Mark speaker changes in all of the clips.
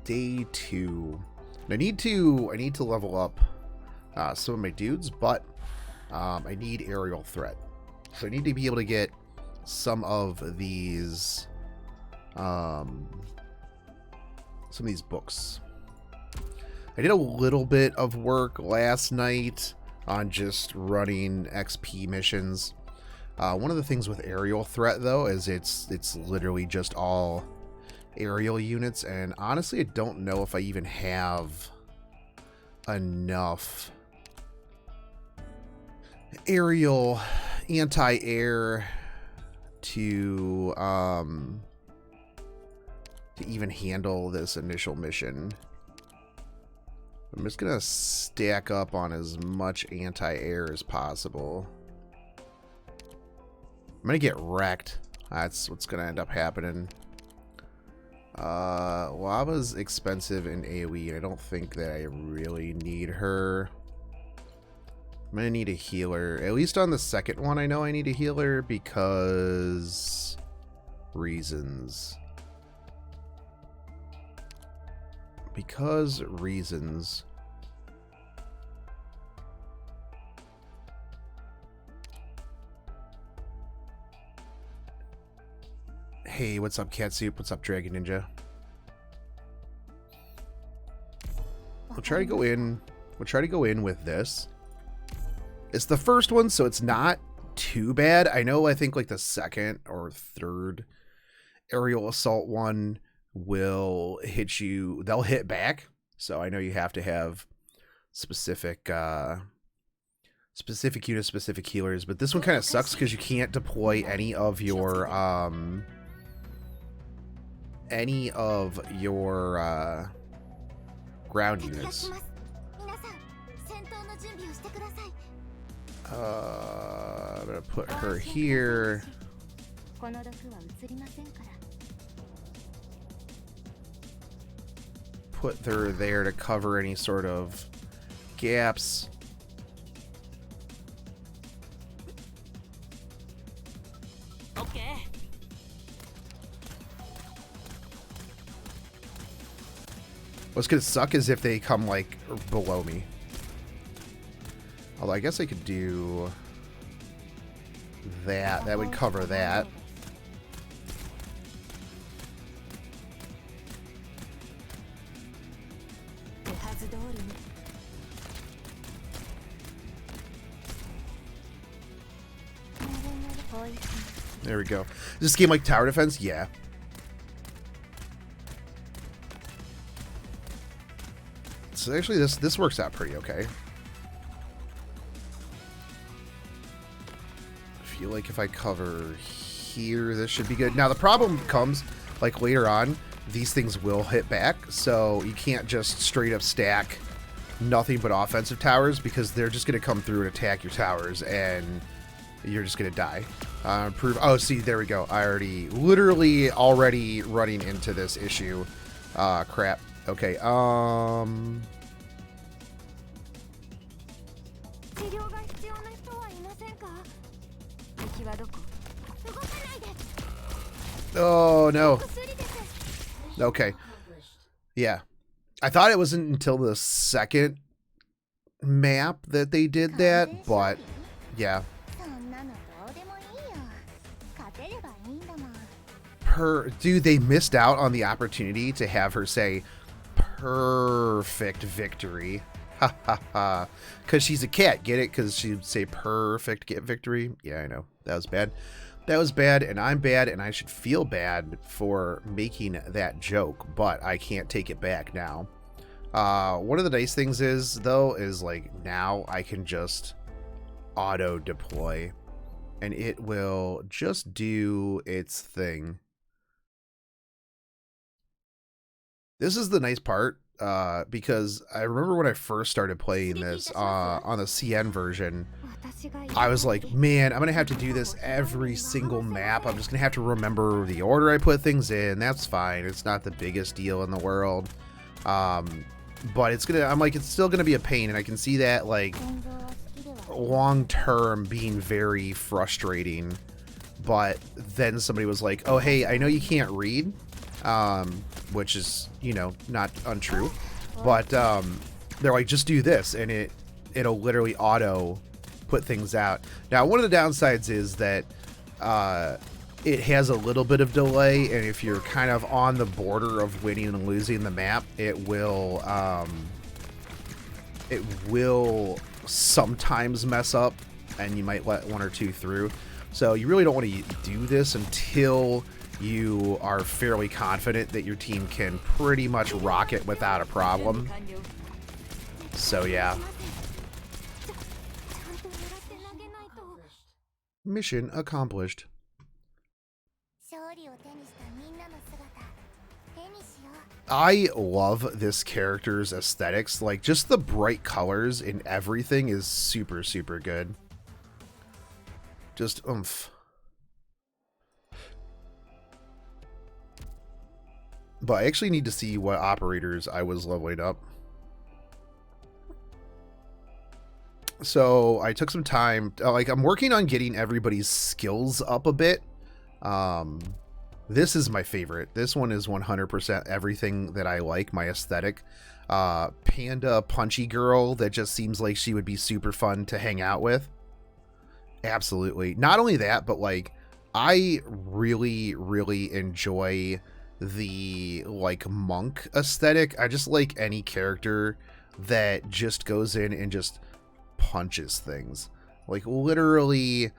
Speaker 1: day 2. And I need to level up some of my dudes, but I need aerial threat. So I need to be able to get some of these books. I did a little bit of work last night on just running XP missions. One of the things with aerial threat, though, is it's literally just all aerial units, and honestly, I don't know if I even have enough aerial anti-air to even handle this initial mission. I'm just gonna stack up on as much anti-air as possible. I'm gonna get wrecked. That's what's gonna end up happening. Lava's expensive in AoE, and I don't think that I really need her. I'm gonna need a healer. At least on the second one, I know I need a healer because reasons. Because reasons. Hey, what's up, Catsup? What's up, Dragon Ninja? We'll try to go in. We'll try to go in with this. It's the first one, so it's not too bad. I know. I think like the second or third aerial assault one will hit you. They'll hit back. So I know you have to have specific units, specific healers. But this one kind of sucks because you can't deploy any of your ground units. I'm gonna put her here. Put her there to cover any sort of gaps. Okay. What's gonna suck is if they come like below me. Although I guess I could do that. That would cover that. There we go. Is this game like tower defense? Yeah. So actually this works out pretty okay. I feel like if I cover here, this should be good. Now the problem comes like later on, these things will hit back, so you can't just straight up stack nothing but offensive towers because they're just going to come through and attack your towers and you're just going to die. Oh, see, there we go. I literally already running into this issue. Crap. Okay, oh, no. Okay. Yeah. I thought it wasn't until the second map that they did that, but yeah. Dude, they missed out on the opportunity to have her say perfect victory. Ha ha ha. Because she's a cat, get it? Because she'd say perfect get victory. Yeah, I know. That was bad. That was bad, and I'm bad, and I should feel bad for making that joke, but I can't take it back now. One of the nice things is, though, is like now I can just auto deploy, and it will just do its thing. This is the nice part, because I remember when I first started playing this on the CN version, I was like, man, I'm going to have to do this every single map. I'm just going to have to remember the order I put things in. That's fine. It's not the biggest deal in the world. But it's still going to be a pain. And I can see that, like, long term being very frustrating. But then somebody was like, oh, hey, I know you can't read. which is, you know, not untrue. But they're like, just do this, and it'll literally auto put things out. Now, one of the downsides is that it has a little bit of delay, and if you're kind of on the border of winning and losing the map, it will sometimes mess up, and you might let one or two through. So you really don't want to do this until you are fairly confident that your team can pretty much rock it without a problem. So yeah. Mission accomplished. I love this character's aesthetics. Like, just the bright colors in everything is super, super good. Just oomph. But I actually need to see what operators I was leveling up. So I took some time. Like, I'm working on getting everybody's skills up a bit. This is my favorite. This one is 100% everything that I like, my aesthetic. Panda punchy girl that just seems like she would be super fun to hang out with. Absolutely. Not only that, but like, I really, really enjoy the like monk aesthetic. I just like any character that just goes in and just punches things. Like, literally,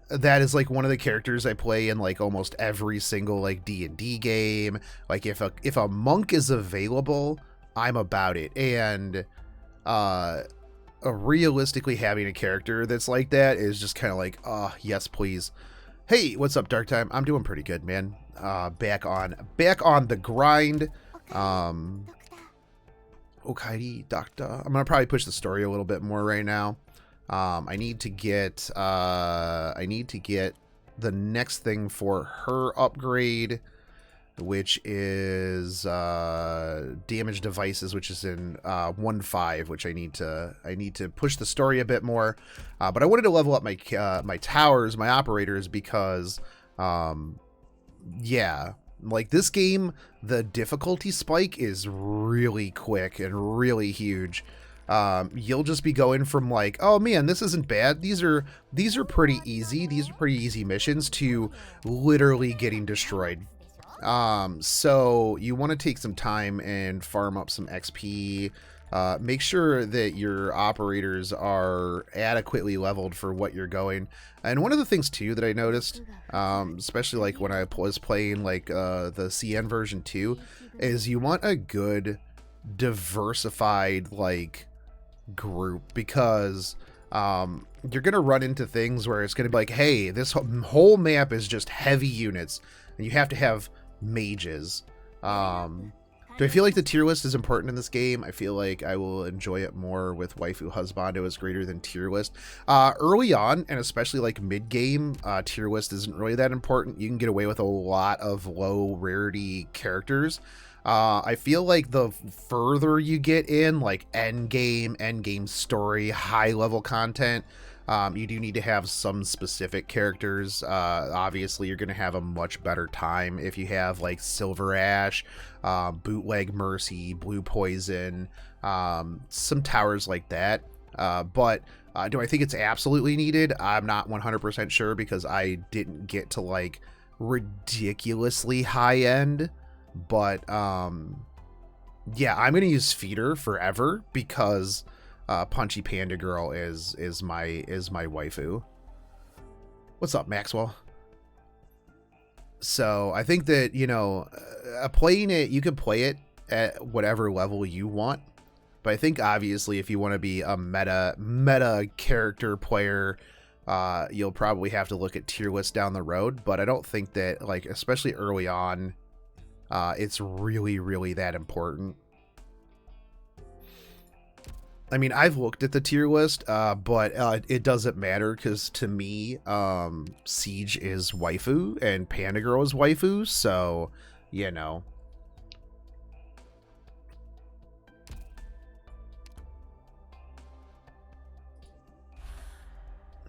Speaker 1: that is like one of the characters I play in like almost every single like D&D game. Like, if a monk is available, I'm about it. And realistically, having a character that's like that is just kind of like, yes, please. Hey, what's up, Dark Time? I'm doing pretty good, man. Back on the grind. Okay, Doctor. I'm gonna probably push the story a little bit more right now. I need to get the next thing for her upgrade, which is damage devices, which is in 1.5, which I need to push the story a bit more. But I wanted to level up my my towers, my operators, because yeah, like, this game, the difficulty spike is really quick and really huge. You'll just be going from like, oh man, this isn't bad, these are pretty easy, these are pretty easy missions, to literally getting destroyed. So you want to take some time and farm up some XP. Make sure that your operators are adequately leveled for what you're going. And one of the things too that I noticed, especially like when I was playing like the CN version 2, is you want a good diversified like group, because you're gonna run into things where it's gonna be like, hey, this whole map is just heavy units, and you have to have mages. Do I feel like the tier list is important in this game? I feel like I will enjoy it more with Waifu Husbando is greater than tier list. Early on, and especially like mid-game, tier list isn't really that important. You can get away with a lot of low rarity characters. I feel like the further you get in, like endgame story, high-level content, you do need to have some specific characters. Obviously, you're going to have a much better time if you have like Silver Ash, Bootleg Mercy, Blue Poison, some towers like that. But do I think it's absolutely needed? I'm not 100% sure, because I didn't get to like ridiculously high end. But yeah, I'm going to use Feeder forever, because Punchy Panda Girl is my waifu. What's up, Maxwell? So I think that, you know, playing it, you can play it at whatever level you want, but I think obviously if you want to be a meta character player, you'll probably have to look at tier list down the road. But I don't think that, like, especially early on, it's really that important. I mean, I've looked at the tier list, but it doesn't matter, because to me, Siege is waifu and Panda Girl is waifu, so, you know.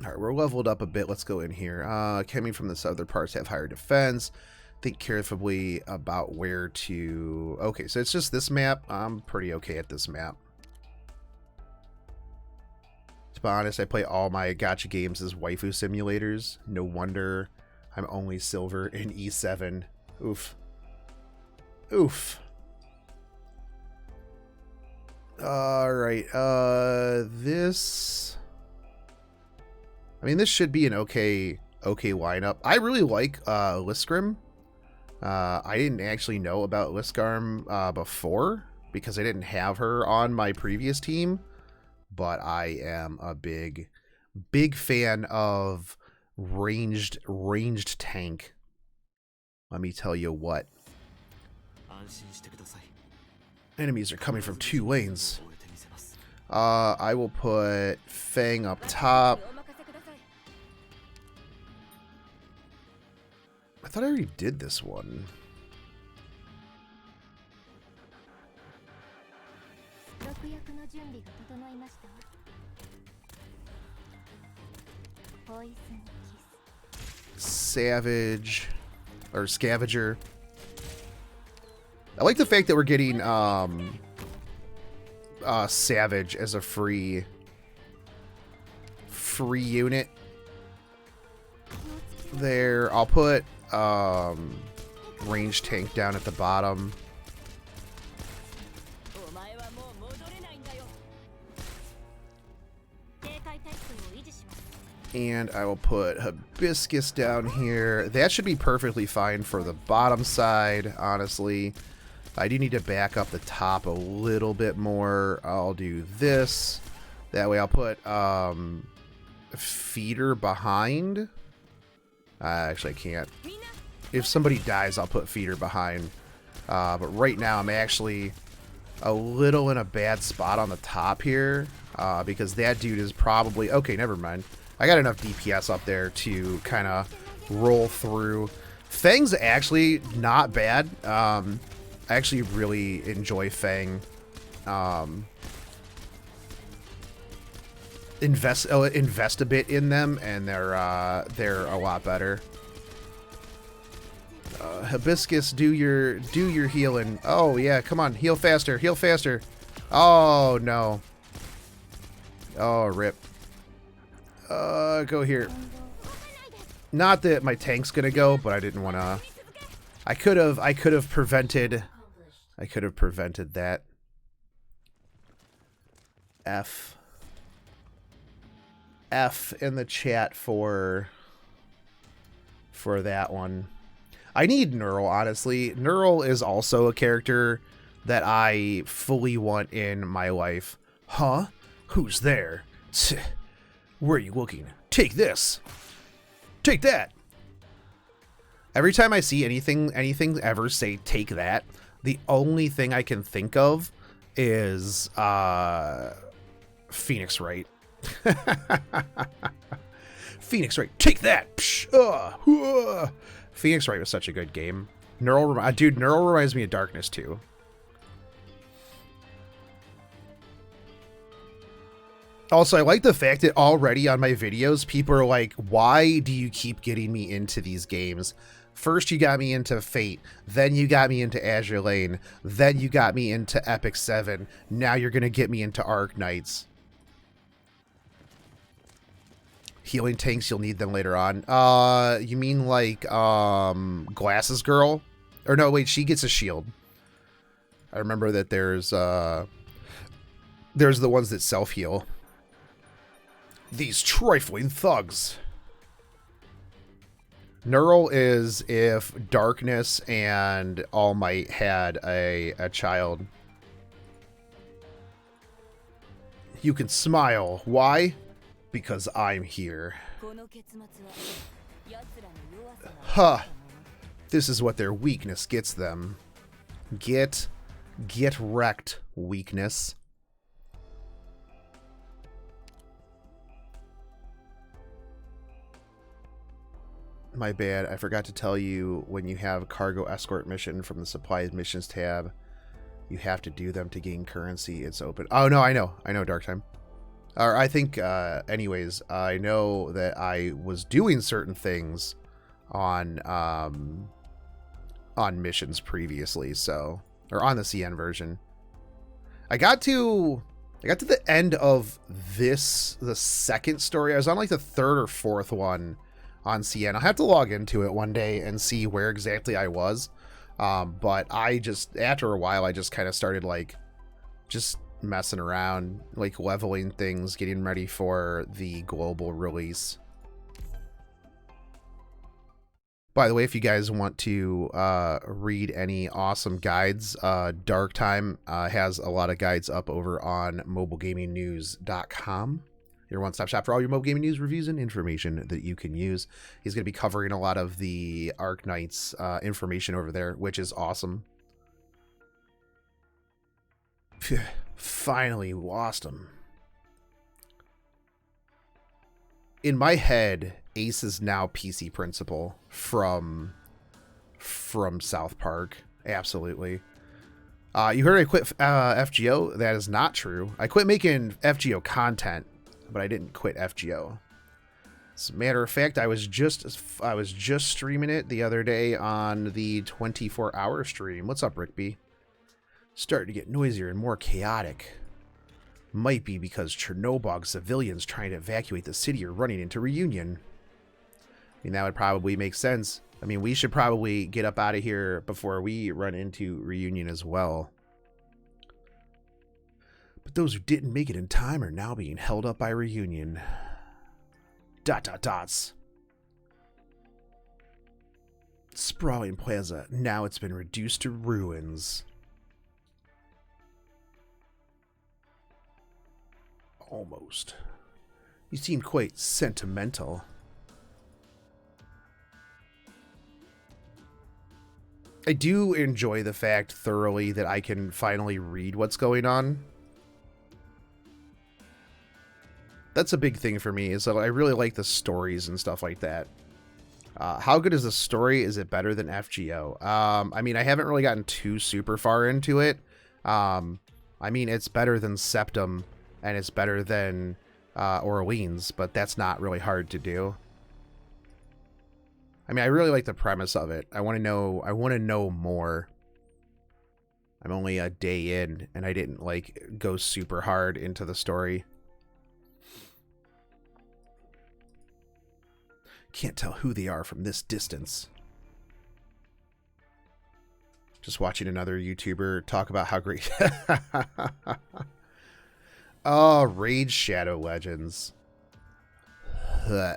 Speaker 1: Alright, we're leveled up a bit. Let's go in here. Coming from this other parts have higher defense. think carefully about where to... Okay, so it's just this map. I'm pretty okay at this map. To be honest, I play all my gacha games as waifu simulators. No wonder I'm only silver in E7. Oof. Oof. Alright, this... I mean, this should be an okay lineup. I really like Lisgrim. I didn't actually know about Lisgrim before because I didn't have her on my previous team, but I am a big fan of ranged tank. Let me tell you what. Enemies are coming from 2 lanes. I will put Fang up top. I thought I already did this one. Savage or Scavenger. I like the fact that we're getting Savage as a free unit. There, I'll put range tank down at the bottom. And I will put Hibiscus down here. That should be perfectly fine for the bottom side, honestly. I do need to back up the top a little bit more. I'll do this. That way I'll put feeder behind. Actually, I can't. If somebody dies, I'll put feeder behind. But right now, I'm actually a little in a bad spot on the top here. Because that dude is probably... Okay, never mind. I got enough DPS up there to kind of roll through. Fang's actually not bad. I actually really enjoy Fang. Invest a bit in them, and they're a lot better. Hibiscus, do your healing. Oh yeah, come on, heal faster, heal faster. Oh no. Oh rip. Go here. Not that my tank's gonna go, but I didn't want to. I could have prevented that. F in the chat for that one. I need Neural, honestly. Neural is also a character that I fully want in my life. Huh? Who's there? Where are you looking? Take this. Take that. Every time I see anything ever say take that, the only thing I can think of is Phoenix Wright. Phoenix Wright, take that. Psh, Phoenix Wright was such a good game. Neural, dude, Neural reminds me of Darkness too. Also, I like the fact that already on my videos, people are like, why do you keep getting me into these games? First, you got me into Fate, then you got me into Azure Lane, then you got me into Epic 7, now you're going to get me into Arknights. Healing tanks, you'll need them later on. You mean like, Glasses Girl? Or no, wait, she gets a shield. I remember that there's the ones that self-heal. These trifling thugs. Neural is if Darkness and All Might had a child. You can smile. Why? Because I'm here. Huh. This is what their weakness gets them. Get wrecked, weakness. My bad, I forgot to tell you, when you have a cargo escort mission from the supplies missions tab, you have to do them to gain currency. It's open. Oh no, I know Dark Time. Or I think, anyways, I know that I was doing certain things on on missions previously, so, or on the CN version. I got to the end of the second story. I was on like the third or fourth one on CN. I'll have to log into it one day and see where exactly I was. But I just, after a while, I just kind of started like just messing around, like leveling things, getting ready for the global release. By the way, if you guys want to read any awesome guides, Dark Time has a lot of guides up over on mobilegamingnews.com. Your one-stop shop for all your mobile gaming news, reviews, and information that you can use. He's going to be covering a lot of the Arknights information over there, which is awesome. Phew, finally lost him. In my head, Ace is now PC Principal from South Park. Absolutely. You heard I quit FGO? That is not true. I quit making FGO content, but I didn't quit FGO. As a matter of fact, I was just streaming it the other day on the 24-hour stream. What's up, Rickby? Starting to get noisier and more chaotic. Might be because Chernobyl civilians trying to evacuate the city are running into Reunion. I mean, that would probably make sense. I mean, we should probably get up out of here before we run into Reunion as well. But those who didn't make it in time are now being held up by Reunion. ... Sprawling plaza. Now it's been reduced to ruins. Almost. You seem quite sentimental. I do enjoy the fact thoroughly that I can finally read what's going on. That's a big thing for me, is that I really like the stories and stuff like that. How good is the story? Is it better than FGO? I mean, I haven't really gotten too super far into it. I mean, it's better than Septum, and it's better than Orleans, but that's not really hard to do. I mean, I really like the premise of it. I want to know more. I'm only a day in, and I didn't like go super hard into the story. Can't tell who they are from this distance. Just watching another YouTuber talk about how great... Oh, Raid Shadow Legends. Ugh.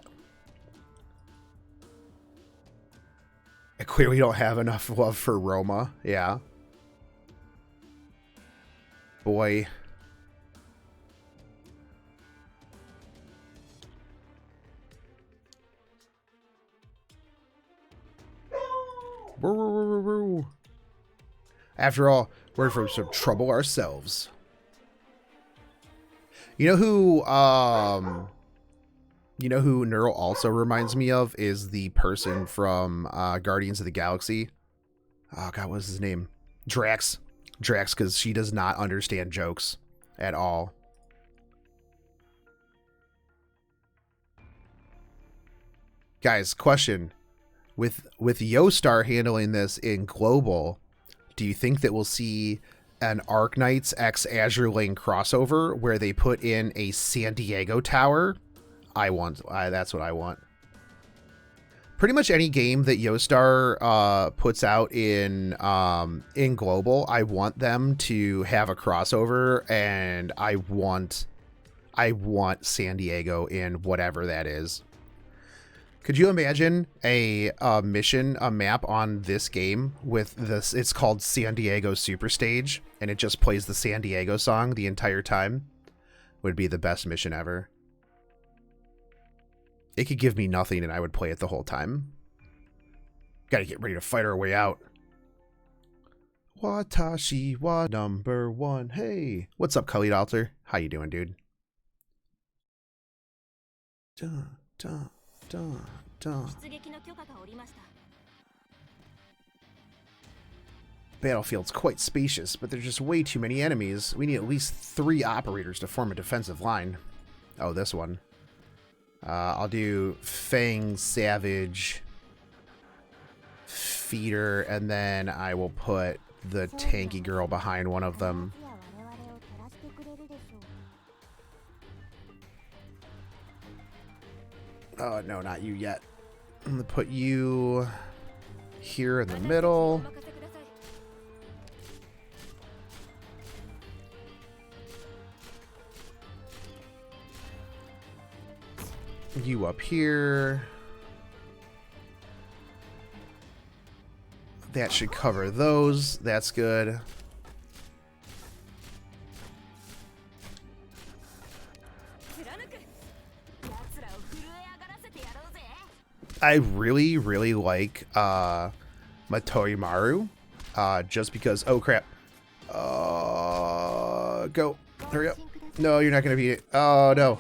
Speaker 1: I clearly don't have enough love for Roma. Yeah. Boy. After all, we're from some trouble ourselves. You know who Neural also reminds me of is the person from Guardians of the Galaxy. Oh god, what's his name? Drax. Drax, because she does not understand jokes at all. Guys, question. With Yostar handling this in global, do you think that we'll see an Arknights x Azure Lane crossover where they put in a San Diego tower? That's what I want. Pretty much any game that Yostar puts out in global, I want them to have a crossover, and I want San Diego in whatever that is. Could you imagine a map on this game with this? It's called San Diego Superstage, and it just plays the San Diego song the entire time. Would be the best mission ever. It could give me nothing, and I would play it the whole time. Gotta get ready to fight our way out. Watashi wa number one. Hey, what's up, Khalid Alter? How you doing, dude? Dun, dun. Dun, dun. Battlefield's quite spacious, but there's just way too many enemies. We need at least 3 operators to form a defensive line. Oh, this one. I'll do Fang Savage. feeder, and then I will put the tanky girl behind one of them. Oh, no, not you yet. I'm going to put you here in the middle. You up here. That should cover those. That's good. I really, really like Meteor, just because. Oh crap! Go. There we go. No, you're not gonna beat it. Oh no.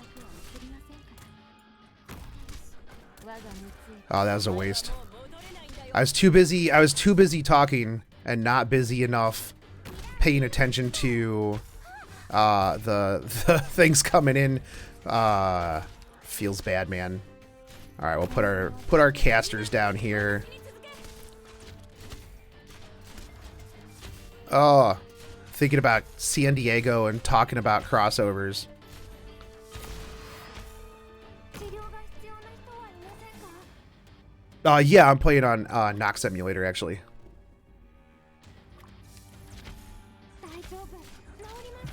Speaker 1: Oh, that was a waste. I was too busy talking and not busy enough paying attention to the things coming in. Feels bad, man. All right, we'll put our casters down here. Oh, thinking about San Diego and talking about crossovers. Yeah, I'm playing on Nox Emulator, actually.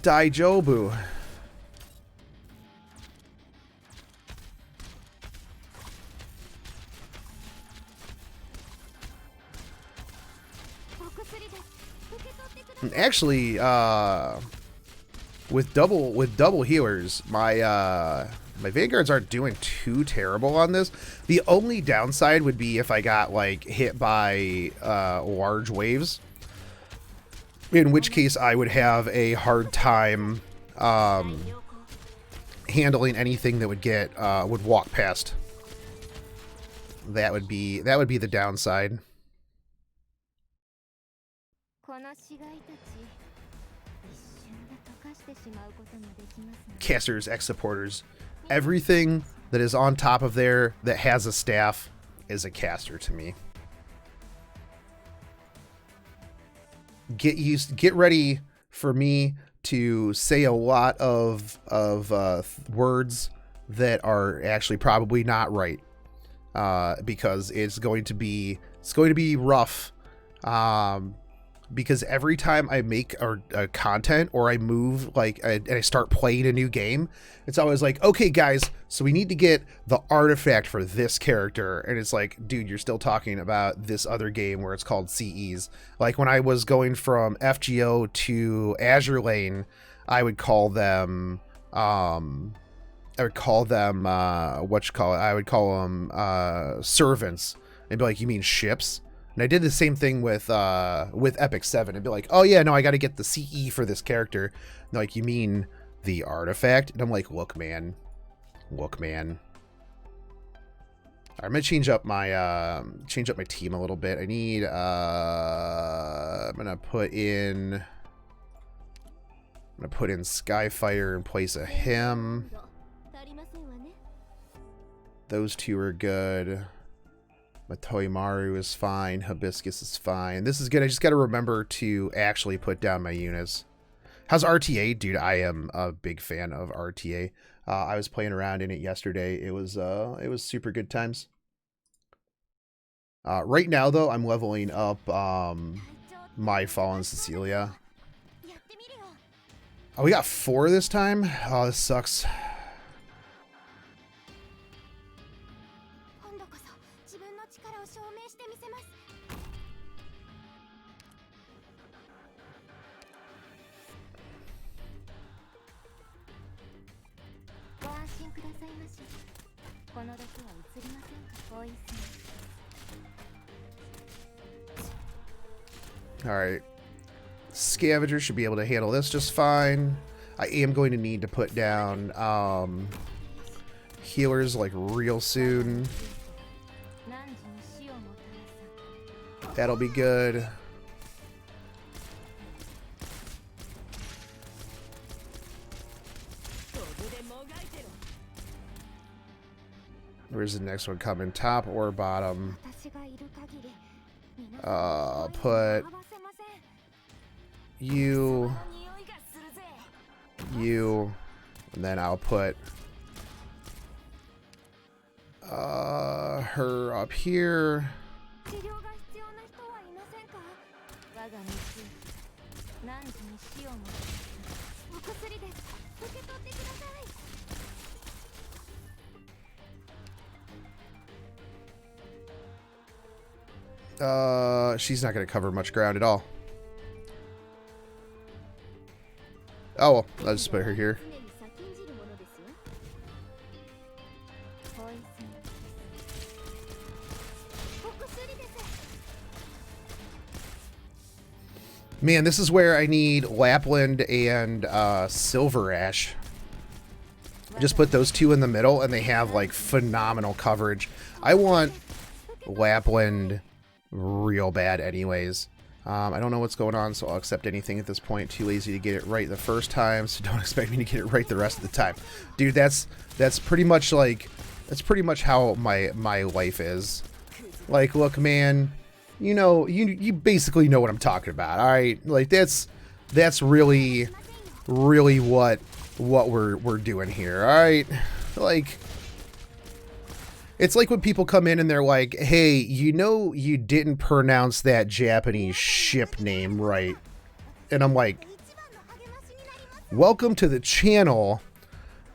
Speaker 1: Daijobu. Actually, with double healers, my Vanguards aren't doing too terrible on this. The only downside would be if I got like hit by large waves, in which case I would have a hard time handling anything that would get would walk past. That would be the downside. Casters, X supporters. Everything that is on top of there that has a staff is a caster to me. Get ready for me to say a lot of words that are actually probably not right, because it's going to be rough. Because every time I make a content or I move and I start playing a new game, it's always like, okay guys, so we need to get the artifact for this character, and it's like, dude, you're still talking about this other game where it's called CEs. Like when I was going from FGO to Azure Lane, I would call them servants, and be like, you mean ships? And I did the same thing with Epic 7. It'd be like, oh yeah, no, I got to get the CE for this character. And like, you mean the artifact? And I'm like, look, man. Look, man. I'm gonna change up my team a little bit. I need I'm gonna put in Skyfire in place of him. Those two are good. Matoimaru is fine. Hibiscus is fine. This is good. I just got to remember to actually put down my units. How's RTA? Dude, I am a big fan of RTA. I was playing around in it yesterday. It was super good times. Right now, though, I'm leveling up my Fallen Cecilia. Oh, we got 4 this time? Oh, this sucks. Alright. Scavenger should be able to handle this just fine. I am going to need to put down healers like real soon. That'll be good. Where's the next one coming? Top or bottom? Put you, and then I'll put her up here. She's not going to cover much ground at all. Oh, well, I'll just put her here. Man, this is where I need Lapland and Silver Ash. Just put those two in the middle and they have like phenomenal coverage. I want Lapland real bad anyways. I don't know what's going on, so I'll accept anything at this point. Too lazy to get it right the first time, so don't expect me to get it right the rest of the time. Dude, that's pretty much like, that's pretty much how my life is. Like, look, man, you know, you basically know what I'm talking about, all right? Like, that's really what we're doing here, all right? Like, it's like when people come in and they're like, hey, you know, you didn't pronounce that Japanese ship name right. And I'm like, welcome to the channel.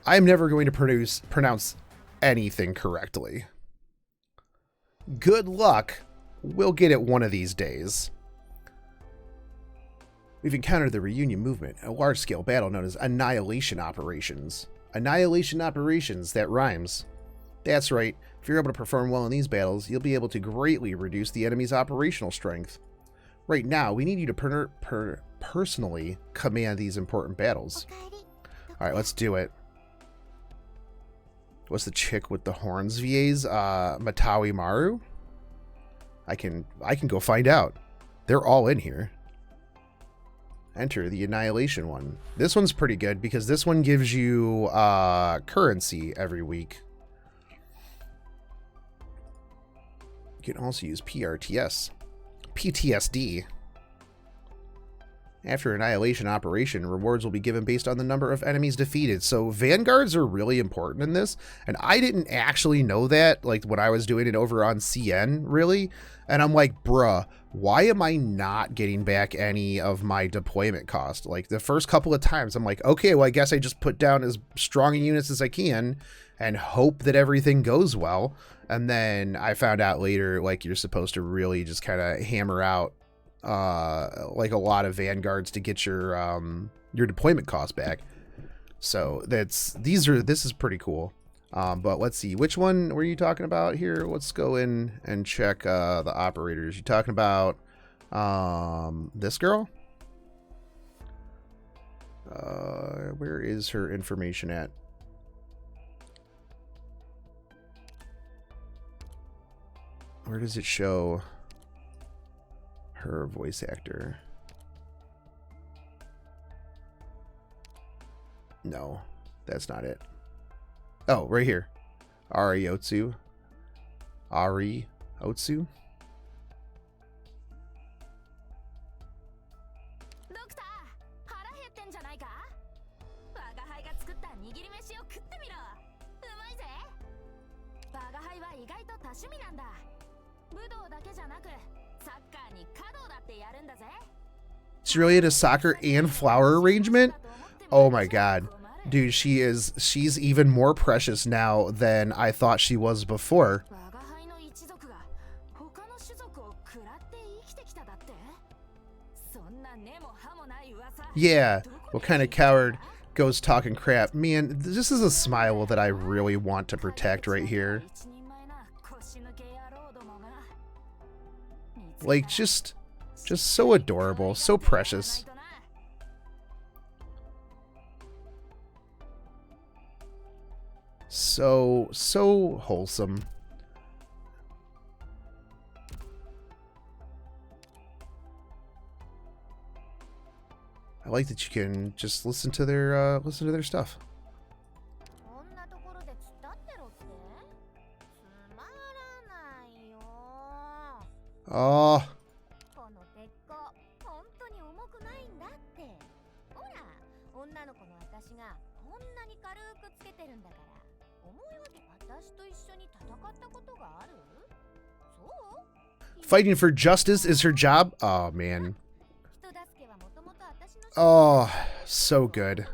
Speaker 1: I'm never going to pronounce anything correctly. Good luck. We'll get it one of these days. We've encountered the reunion movement, a large-scale battle known as annihilation operations. Annihilation operations, that rhymes. That's right. If you're able to perform well in these battles, you'll be able to greatly reduce the enemy's operational strength. Right now, we need you to personally command these important battles. Alright, let's do it. What's the chick with the horns, VAs? Matawi Maru? I can go find out. They're all in here. Enter the annihilation one. This one's pretty good because this one gives you currency every week. You can also use PTSD. After annihilation operation, rewards will be given based on the number of enemies defeated. So vanguards are really important in this, and I didn't actually know that, like, when I was doing it over on CN, really. And I'm like, bruh, why am I not getting back any of my deployment cost? Like, the first couple of times, I'm like, okay, well, I guess I just put down as strong units as I can and hope that everything goes well. And then I found out later, like, you're supposed to really just kind of hammer out like a lot of vanguards to get your deployment costs back. So this is pretty cool. But let's see, which one were you talking about here? Let's go in and check the operators. You talking about this girl? Where is her information at? Where does it show her voice actor? No, that's not it. Oh, right here. Ari Otsu. She's really into soccer and flower arrangement? Oh my god. Dude, she's even more precious now than I thought she was before. Yeah, what kind of coward goes talking crap? Man, this is a smile that I really want to protect right here. Like, just so adorable, so precious. So wholesome. I like that you can just listen to their stuff. Oh, Fighting for justice is her job? Oh, man. Oh, so good.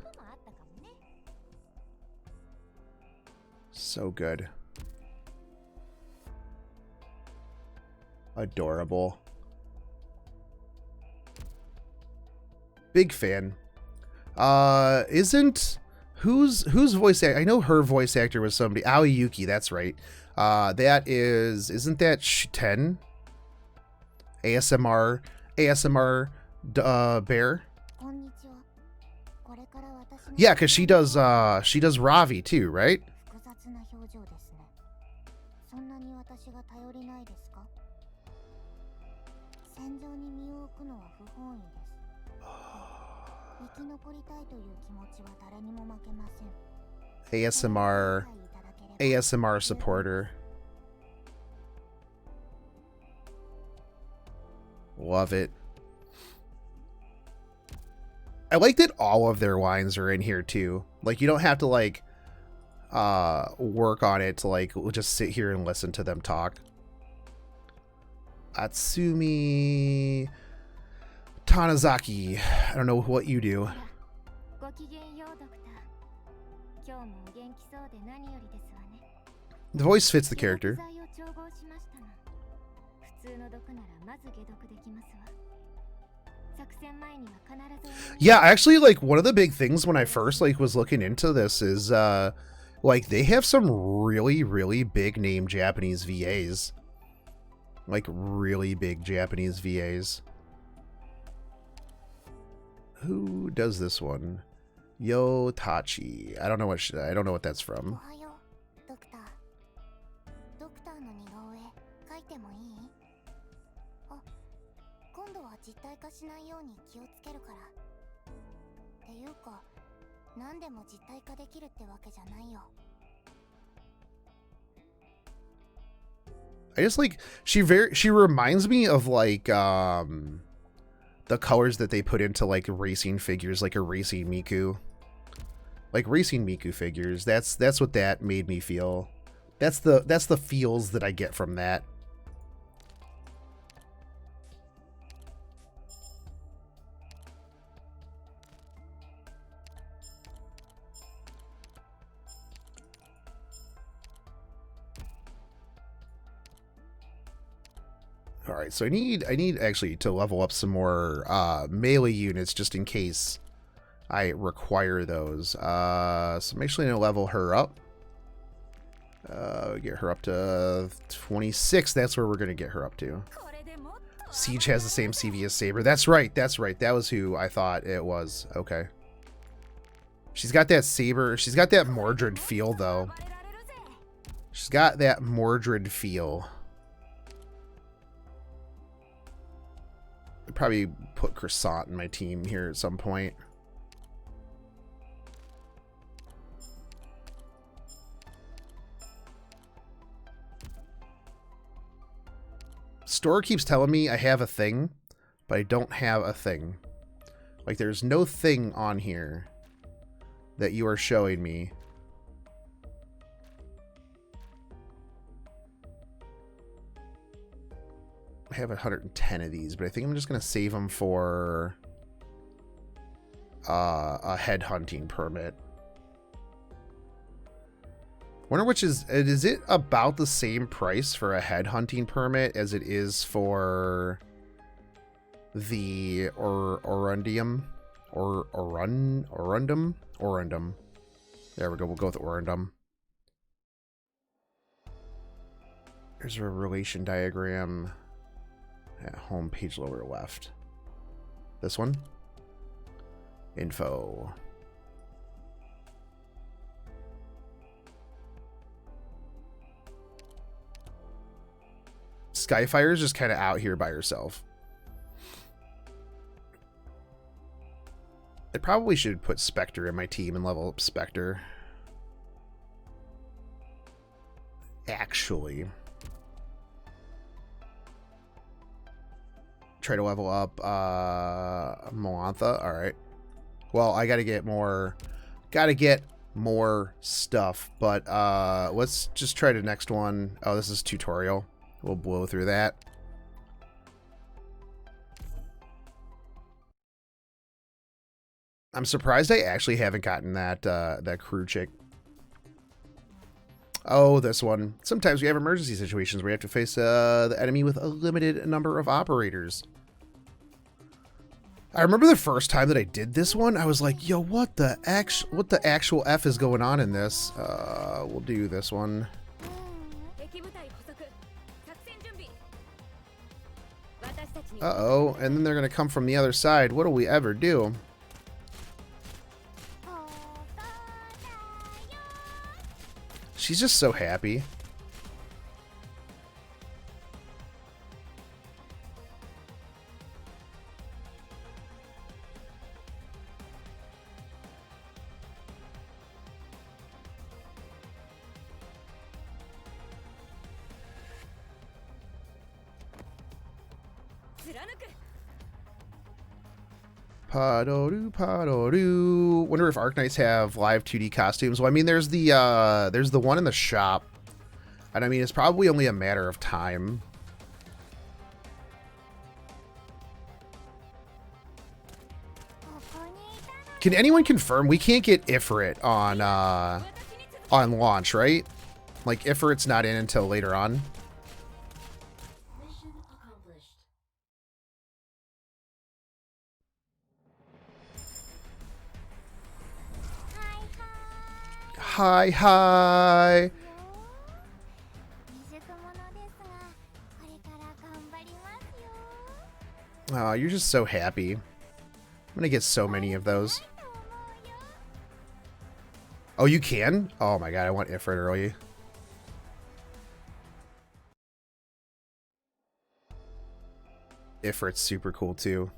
Speaker 1: So good. Adorable. Big fan. Isn't whose voice act? I know her voice actor was somebody. Aoyuki, that's right. That is, isn't that 10? ASMR bear. Yeah, because she does Ravi too, right? ASMR supporter. Love it. I like that all of their lines are in here too. Like, you don't have to like work on it to like just sit here and listen to them talk. Atsumi Tanizaki. I don't know what you do. The voice fits the character. Yeah, actually, like, one of the big things when I first like was looking into this is like, they have some really big name Japanese VAs. Like, really big Japanese VAs. Who does this one? Yo Tachi. I don't know what that's from. I just like, she reminds me of like the colors that they put into like racing figures, like a racing Miku. Like racing Miku figures. That's what that made me feel. That's the feels that I get from that. All right, so I need actually to level up some more melee units just in case I require those. So I'm actually gonna level her up. Get her up to 26. That's where we're gonna get her up to. Siege has the same CV as Saber. That's right. That was who I thought it was. Okay. She's got that Saber. She's got that Mordred feel though. She's got that Mordred feel. I'd probably put Croissant in my team here at some point. Store keeps telling me I have a thing, but I don't have a thing. Like, there's no thing on here that you are showing me. I have 110 of these, but I think I'm just going to save them for a headhunting permit. Wonder which is it about the same price for a headhunting permit as it is for the Orundum? Orundum. There we go. We'll go with Orundum. There's a relation diagram at home page lower left. This one? Info. Skyfire's just kind of out here by herself. I probably should put Spectre in my team and level up Spectre. Actually. Try to level up Moantha. Alright. Well, I gotta get more Gotta get more stuff, but let's just try the next one. Oh, this is tutorial. We'll blow through that. I'm surprised I actually haven't gotten that that crew chick. Oh, this one. Sometimes we have emergency situations where you have to face the enemy with a limited number of operators. I remember the first time that I did this one, I was like, yo, what the actual F is going on in this? We'll do this one. Uh-oh, and then they're going to come from the other side. What do we ever do? She's just so happy. Padoru, padoru. Wonder if Arknights have live 2D costumes. Well, I mean, there's the one in the shop, and I mean, it's probably only a matter of time. Can anyone confirm we can't get Ifrit on launch, right? Like Ifrit's not in until later on. Hi, hi. Oh, you're just so happy. I'm gonna get so many of those. Oh, you can? Oh my god, I want Ifrit early. Ifrit's super cool too.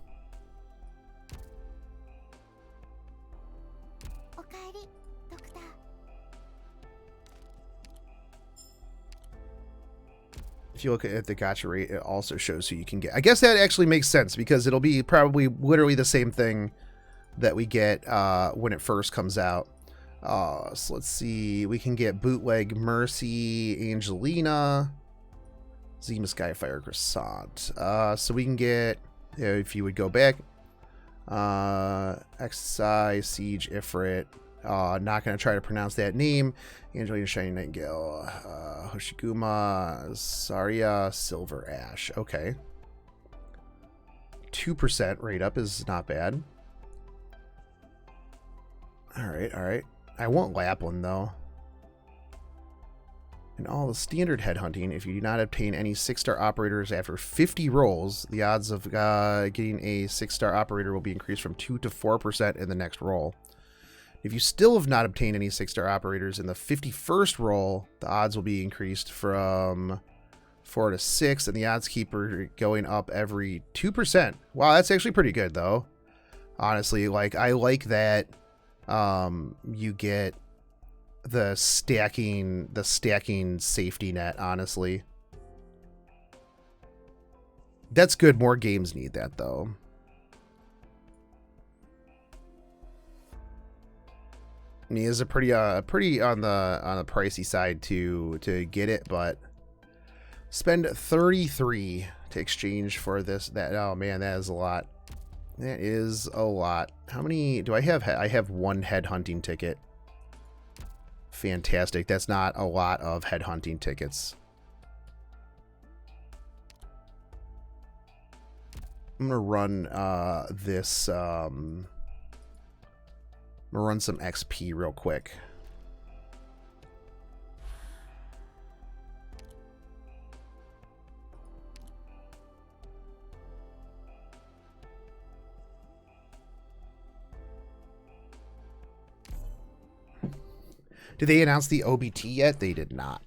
Speaker 1: If you look at the gacha rate, it also shows who you can get. I guess that actually makes sense because it'll be probably literally the same thing that we get when it first comes out. So let's see. We can get Bootleg Mercy, Angelina, Zima Skyfire Croissant. So we can get, if you would go back, XI, Siege, Ifrit. Not going to try to pronounce that name. Angelina, Shining Nightingale, Hoshiguma, Saria, Silver Ash. Okay. 2% rate up is not bad. Alright, alright. I want Lapland, though. In all the standard headhunting, if you do not obtain any 6-star operators after 50 rolls, the odds of getting a 6-star operator will be increased from 2 to 4% in the next roll. If you still have not obtained any 6-star operators in the 51st roll, the odds will be increased from 4 to 6, and the odds keep going up every 2%. Wow, that's actually pretty good, though. Honestly, like, I like that you get the stacking safety net, honestly. That's good. More games need that, though. I mean, it's a pretty on the pricey side to get it, but spend 33 to exchange for this. That, oh man, that is a lot. That is a lot. How many do I have? I have 1 headhunting ticket. Fantastic. That's not a lot of headhunting tickets. I'm gonna run this. I'm gonna run some XP real quick. Did they announce the OBT yet? They did not.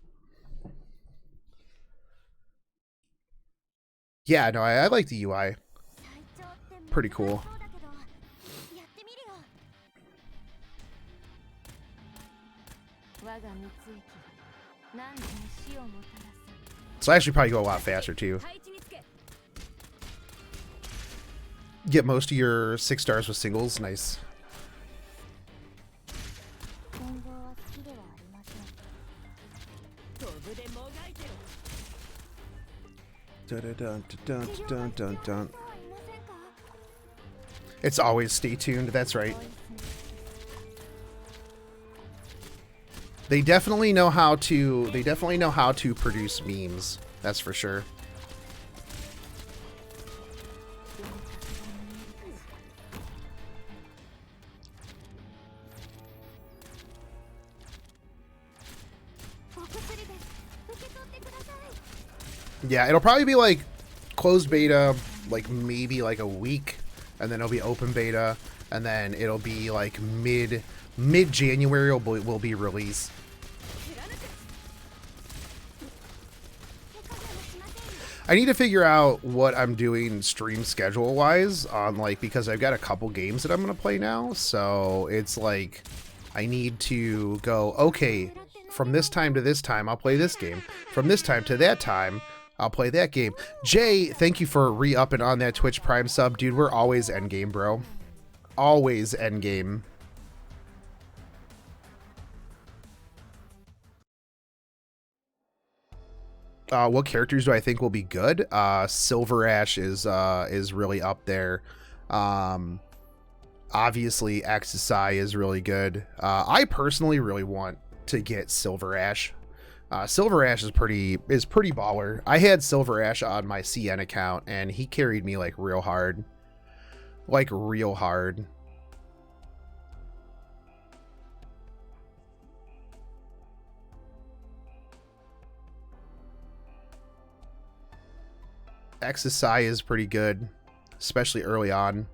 Speaker 1: Yeah, no, I like the UI. Pretty cool. So I actually probably go a lot faster too. Get most of your 6 stars with singles. Nice. Dun. It's always stay tuned. That's right. They definitely know how to. They definitely know how to produce memes. That's for sure. Yeah, it'll probably be like closed beta, like maybe like a week, and then it'll be open beta, and then it'll be like mid January will be released. I need to figure out what I'm doing stream schedule wise on like, because I've got a couple games that I'm gonna play now, so it's like I need to go, okay, from this time to this time I'll play this game, from this time to that time I'll play that game. Jay, thank you for re-upping on that Twitch Prime sub. Dude, we're always endgame, bro. Always endgame. What characters do I think will be good? Silver Ash is really up there. Obviously, Exisai is really good. I personally really want to get Silver Ash. Silver Ash is pretty baller. I had Silver Ash on my CN account, and he carried me like real hard. Like real hard. Exisai is pretty good, especially early on.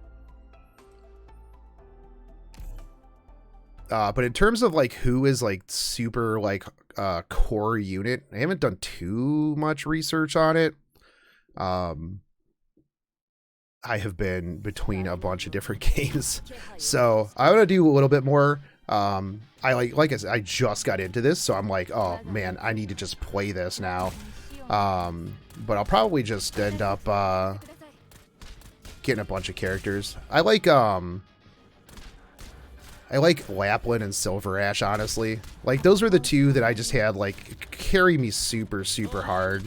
Speaker 1: But in terms of like who is like super like core unit, I haven't done too much research on it. I have been between a bunch of different games, so I'm gonna do a little bit more. I like I said, I just got into this, so I'm like, oh man, I need to just play this now. But I'll probably just end up getting a bunch of characters. I like Lapland and Silver Ash, honestly. Like, those were the two that I just had, like, carry me super, super hard.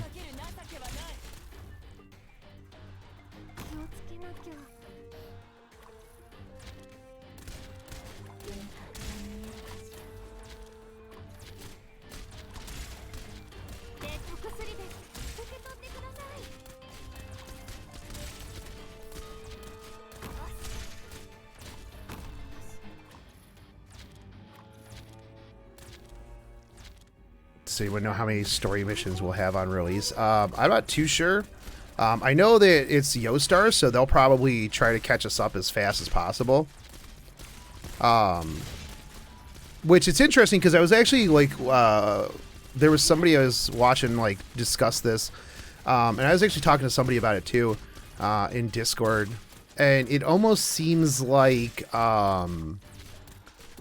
Speaker 1: So you would know how many story missions we'll have on release. I'm not too sure. I know that it's Yostar, so they'll probably try to catch us up as fast as possible. Which it's interesting because I was actually like, there was somebody I was watching like discuss this, and I was actually talking to somebody about it too, in Discord, and it almost seems like the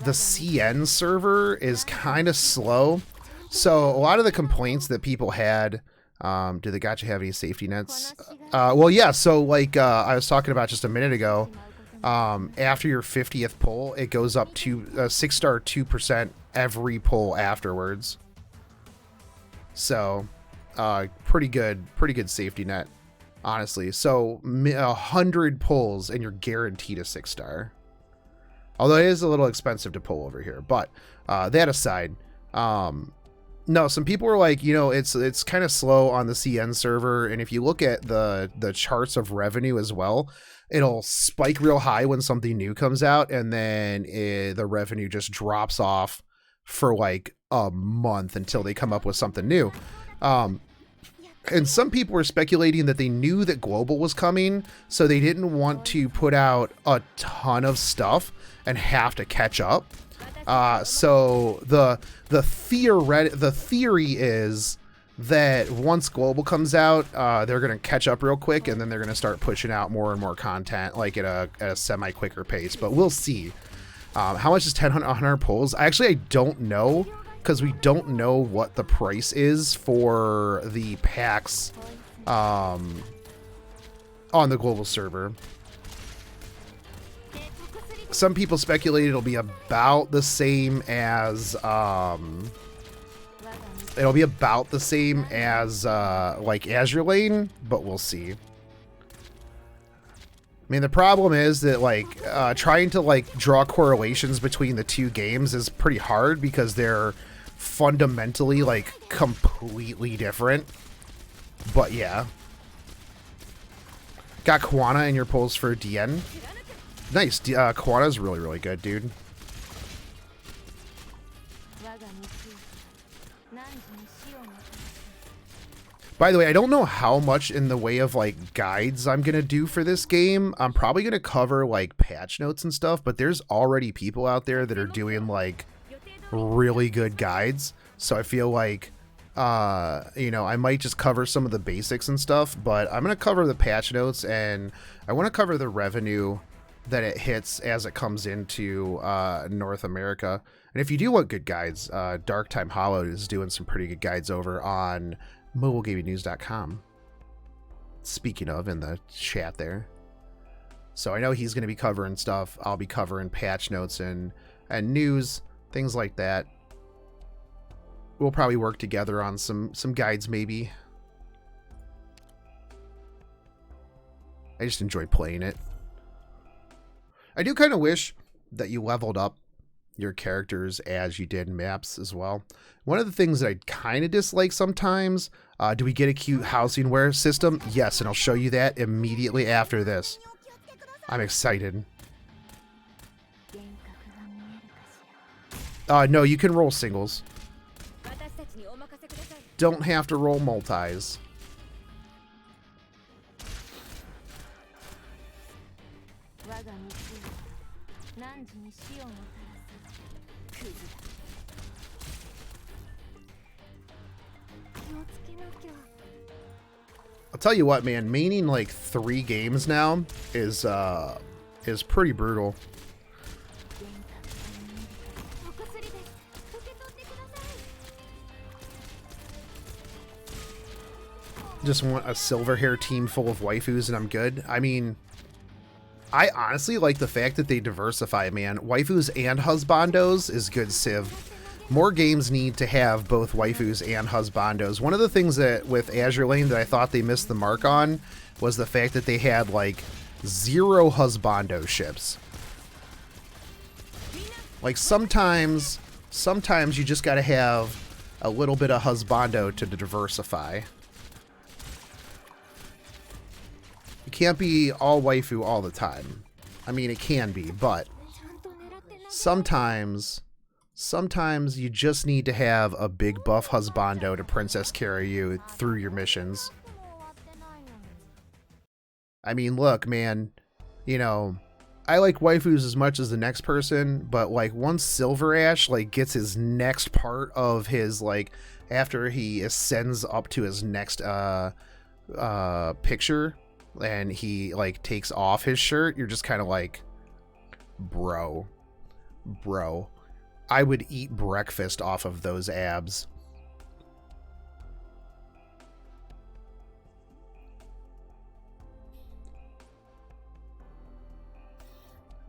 Speaker 1: CN server is kind of slow. So a lot of the complaints that people had, do the Gacha have any safety nets? Well, yeah. So like I was talking about just a minute ago, after your 50th pull, it goes up to 6-star 2% every pull afterwards. So pretty good safety net, honestly. So 100 pulls and you're guaranteed a 6-star. Although it is a little expensive to pull over here, but that aside, no, some people were like, you know, it's kind of slow on the CN server, and if you look at the charts of revenue as well, it'll spike real high when something new comes out, and then the revenue just drops off for like a month until they come up with something new. And some people were speculating that they knew that Global was coming, so they didn't want to put out a ton of stuff and have to catch up. So the theory is that once Global comes out, they're going to catch up real quick, and then they're going to start pushing out more and more content, like at a semi-quicker pace. But we'll see. How much is 100 pulls? Actually, I don't know, because we don't know what the price is for the packs on the Global server. Some people speculate it'll be about the same as It'll be about the same as like Azure Lane, but we'll see. I mean, the problem is that like trying to like draw correlations between the two games is pretty hard because they're fundamentally like completely different. But yeah. Got Kwana in your polls for DN. Nice. Kwana's really, really good, dude. By the way, I don't know how much in the way of like guides I'm going to do for this game. I'm probably going to cover like patch notes and stuff, but there's already people out there that are doing like really good guides. So I feel like, you know, I might just cover some of the basics and stuff, but I'm going to cover the patch notes and I want to cover the revenue that it hits as it comes into North America. And if you do want good guides, Dark Time Hollowed is doing some pretty good guides over on mobilegamingnews.com. Speaking of, in the chat there. So I know he's going to be covering stuff. I'll be covering patch notes and news, things like that. We'll probably work together on some guides maybe. I just enjoy playing it. I do kind of wish that you leveled up your characters as you did in maps as well. One of the things that I kind of dislike sometimes, do we get a cute housingware system? Yes, and I'll show you that immediately after this. I'm excited. No, you can roll singles. Don't have to roll multis. I'll tell you what, man, maining like 3 games now is pretty brutal. Just want a silver hair team full of waifus and I'm good. I mean, I honestly like the fact that they diversify, man. Waifus and husbandos is good civ. More games need to have both waifus and husbandos. One of the things that with Azure Lane that I thought they missed the mark on was the fact that they had like 0 husbando ships. Like sometimes you just gotta have a little bit of husbando to diversify. You can't be all waifu all the time. I mean, it can be, but sometimes you just need to have a big buff husbando to princess carry you through your missions. I mean, look, man, you know, I like waifus as much as the next person, but like once Silver Ash like gets his next part of his like after he ascends up to his next picture and he like takes off his shirt, you're just kind of like, bro, I would eat breakfast off of those abs.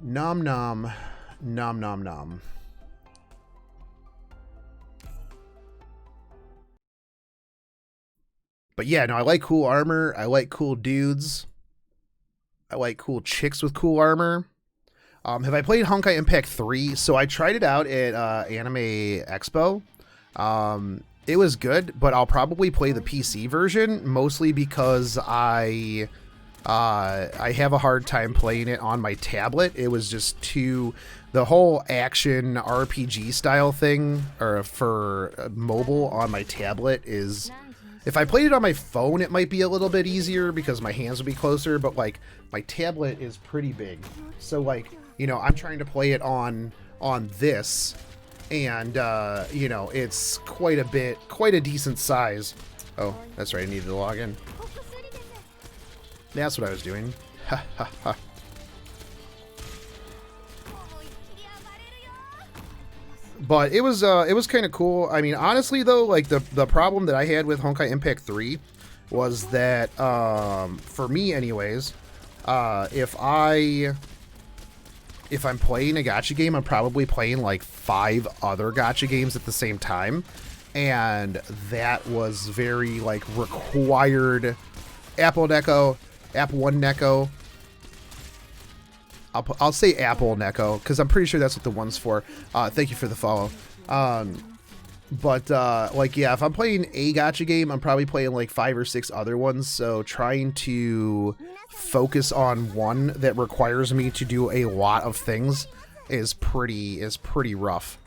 Speaker 1: Nom nom. Nom nom nom. But yeah, no, I like cool armor. I like cool dudes. I like cool chicks with cool armor. Have I played Honkai Impact 3? So I tried it out at Anime Expo. It was good, but I'll probably play the PC version, mostly because I have a hard time playing it on my tablet. It was just the whole action RPG style thing, or for mobile on my tablet is... If I played it on my phone, it might be a little bit easier because my hands would be closer, but like my tablet is pretty big. So like, you know, I'm trying to play it on this and you know, it's quite a decent size. Oh, that's right, I needed to log in. That's what I was doing. Ha ha ha. But it was kind of cool. I mean, honestly though, like the problem that I had with Honkai Impact 3 was that for me anyways, if I'm playing a gacha game, I'm probably playing like 5 other gacha games at the same time. and that was very like required. Apple Neko, Apple One Neko. I'll say Apple Neko because I'm pretty sure that's what the one's for. Thank you for the follow. But like, yeah, if I'm playing a gacha game, I'm probably playing like 5 or 6 other ones. So trying to focus on one that requires me to do a lot of things is pretty rough.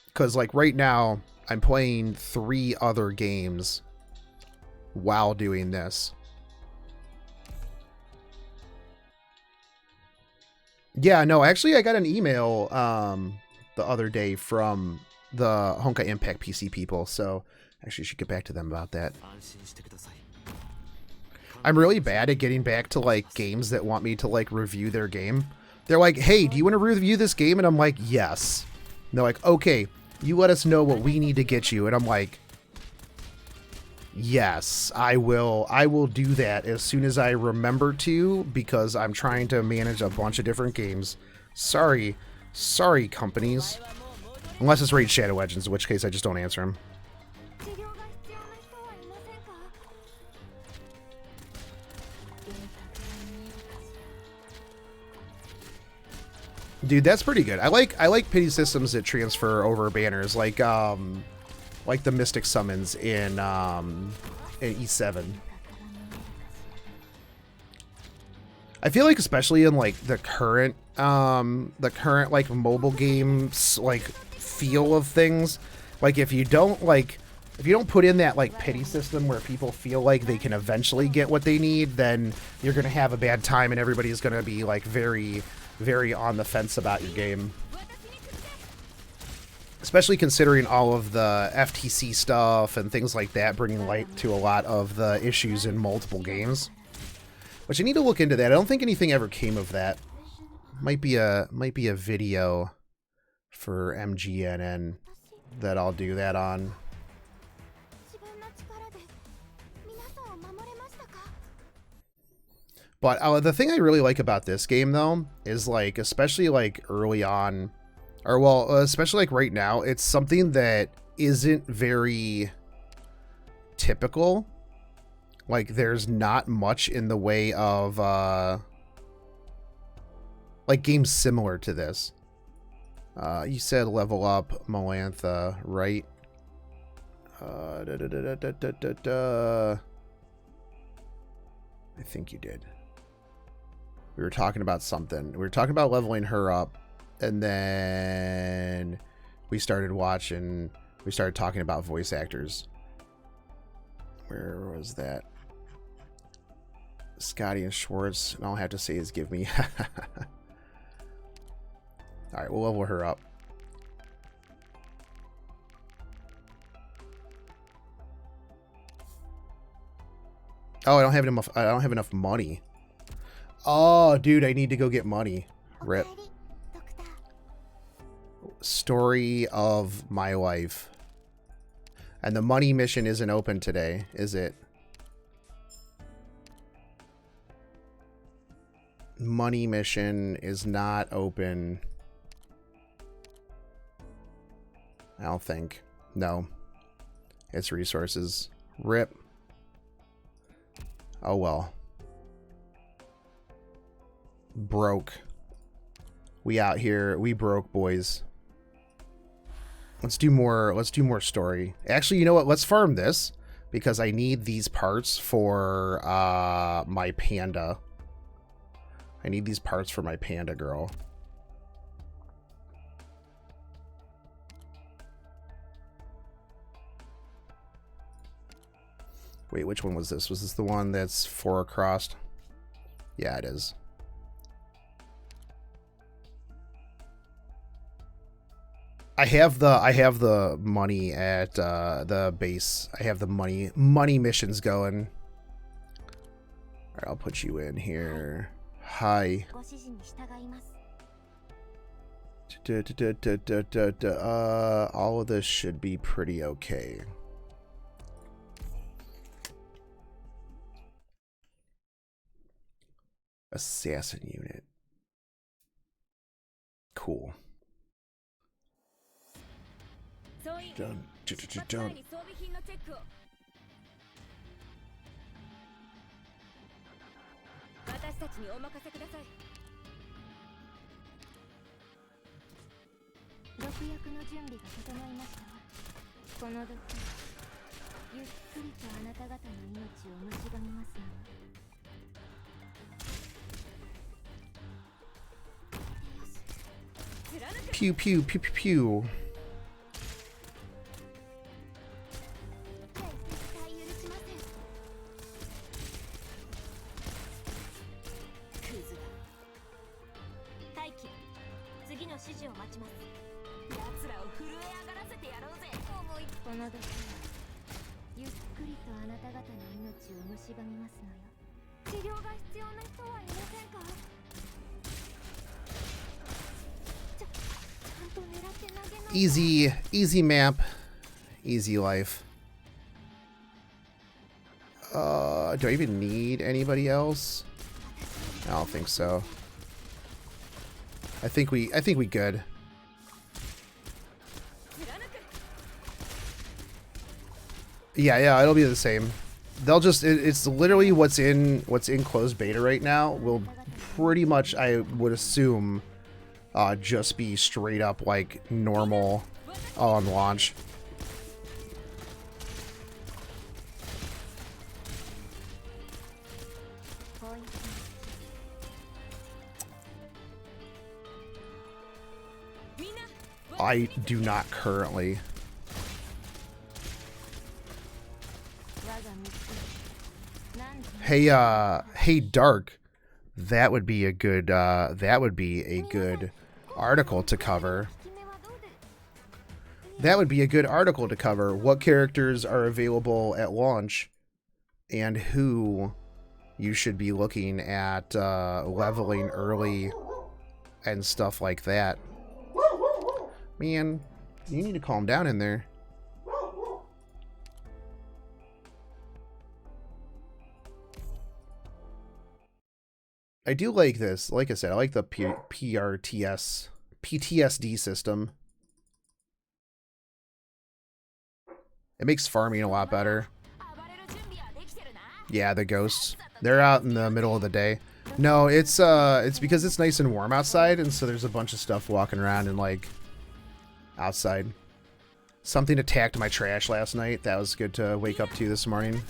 Speaker 1: Because like right now, I'm playing 3 other games while doing this. Yeah, no, actually I got an email the other day from the Honkai Impact PC people, so actually I should get back to them about that. I'm really bad at getting back to like games that want me to like review their game. They're like, "Hey, do you want to review this game?" And I'm like, "Yes." And they're like, "Okay, you let us know what we need to get you." And I'm like, "Yes, I will do that as soon as I remember to, because I'm trying to manage a bunch of different games." Sorry companies. Unless it's Raid Shadow Legends, in which case I just don't answer them. Dude, that's pretty good. I like pity systems that transfer over banners, like the Mystic Summons in E7. I feel like especially in like the current like mobile games like feel of things, like if you don't put in that like pity system where people feel like they can eventually get what they need, then you're gonna have a bad time and everybody's gonna be like very on the fence about your game. Especially considering all of the FTC stuff and things like that, bringing light to a lot of the issues in multiple games. Which I need to look into that. I don't think anything ever came of that. Might be a video for MGNN that I'll do that on. But the thing I really like about this game, though, is like, especially like early on, or well, especially like right now, it's something that isn't very typical. Like, there's not much in the way of like games similar to this. You said level up Moantha, right? I think you did. We were talking about something. We were talking about leveling her up, and then we started talking about voice actors. Where was that? Scotty and Schwartz, and all I have to say is give me. Alright, we'll level her up. Oh, I don't have enough money. Oh, dude, I need to go get money. Rip. Story of my life. And the money mission isn't open today, is it? Money mission is not open. I don't think. No. It's resources. Rip. Oh well. Broke. We out here. We broke, boys. Let's do more story. Actually, you know what? Let's farm this, because I need these parts for my panda. I need these parts for my panda girl. Wait, which one was this? Was this the one that's 4 across? Yeah, it is. I have the money at the base. I have the money missions going. All right, I'll put you in here. Hi. All of this should be pretty okay. Assassin unit. Cool. Dun, dun. Pew pew pew pew pew. Easy map, easy life. Do I even need anybody else? I don't think so. I think we good. Yeah, it'll be the same. They'll just it's literally what's in closed beta right now will pretty much, I would assume, just be straight up like normal on launch. I do not currently. Hey Dark, that would be a good article to cover. That would be a good article to cover. What characters are available at launch and who you should be looking at leveling early and stuff like that. Man, you need to calm down in there. I do like this. Like I said, I like the PTSD system. It makes farming a lot better. Yeah, the ghosts. They're out in the middle of the day. No, it's because it's nice and warm outside, and so there's a bunch of stuff walking around and like outside. Something attacked my trash last night. That was good to wake up to this morning.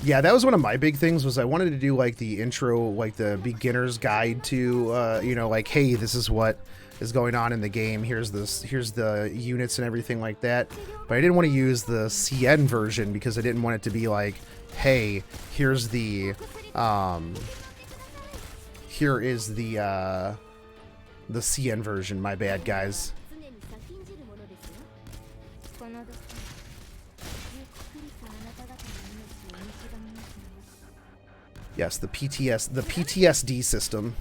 Speaker 1: Yeah, that was one of my big things, was I wanted to do like the intro, like the beginner's guide to, you know, like, hey, this is what is going on in the game. Here's the units and everything like that. But I didn't want to use the CN version because I didn't want it to be like, hey, here is the CN version. My bad, guys. Yes, the PTSD system.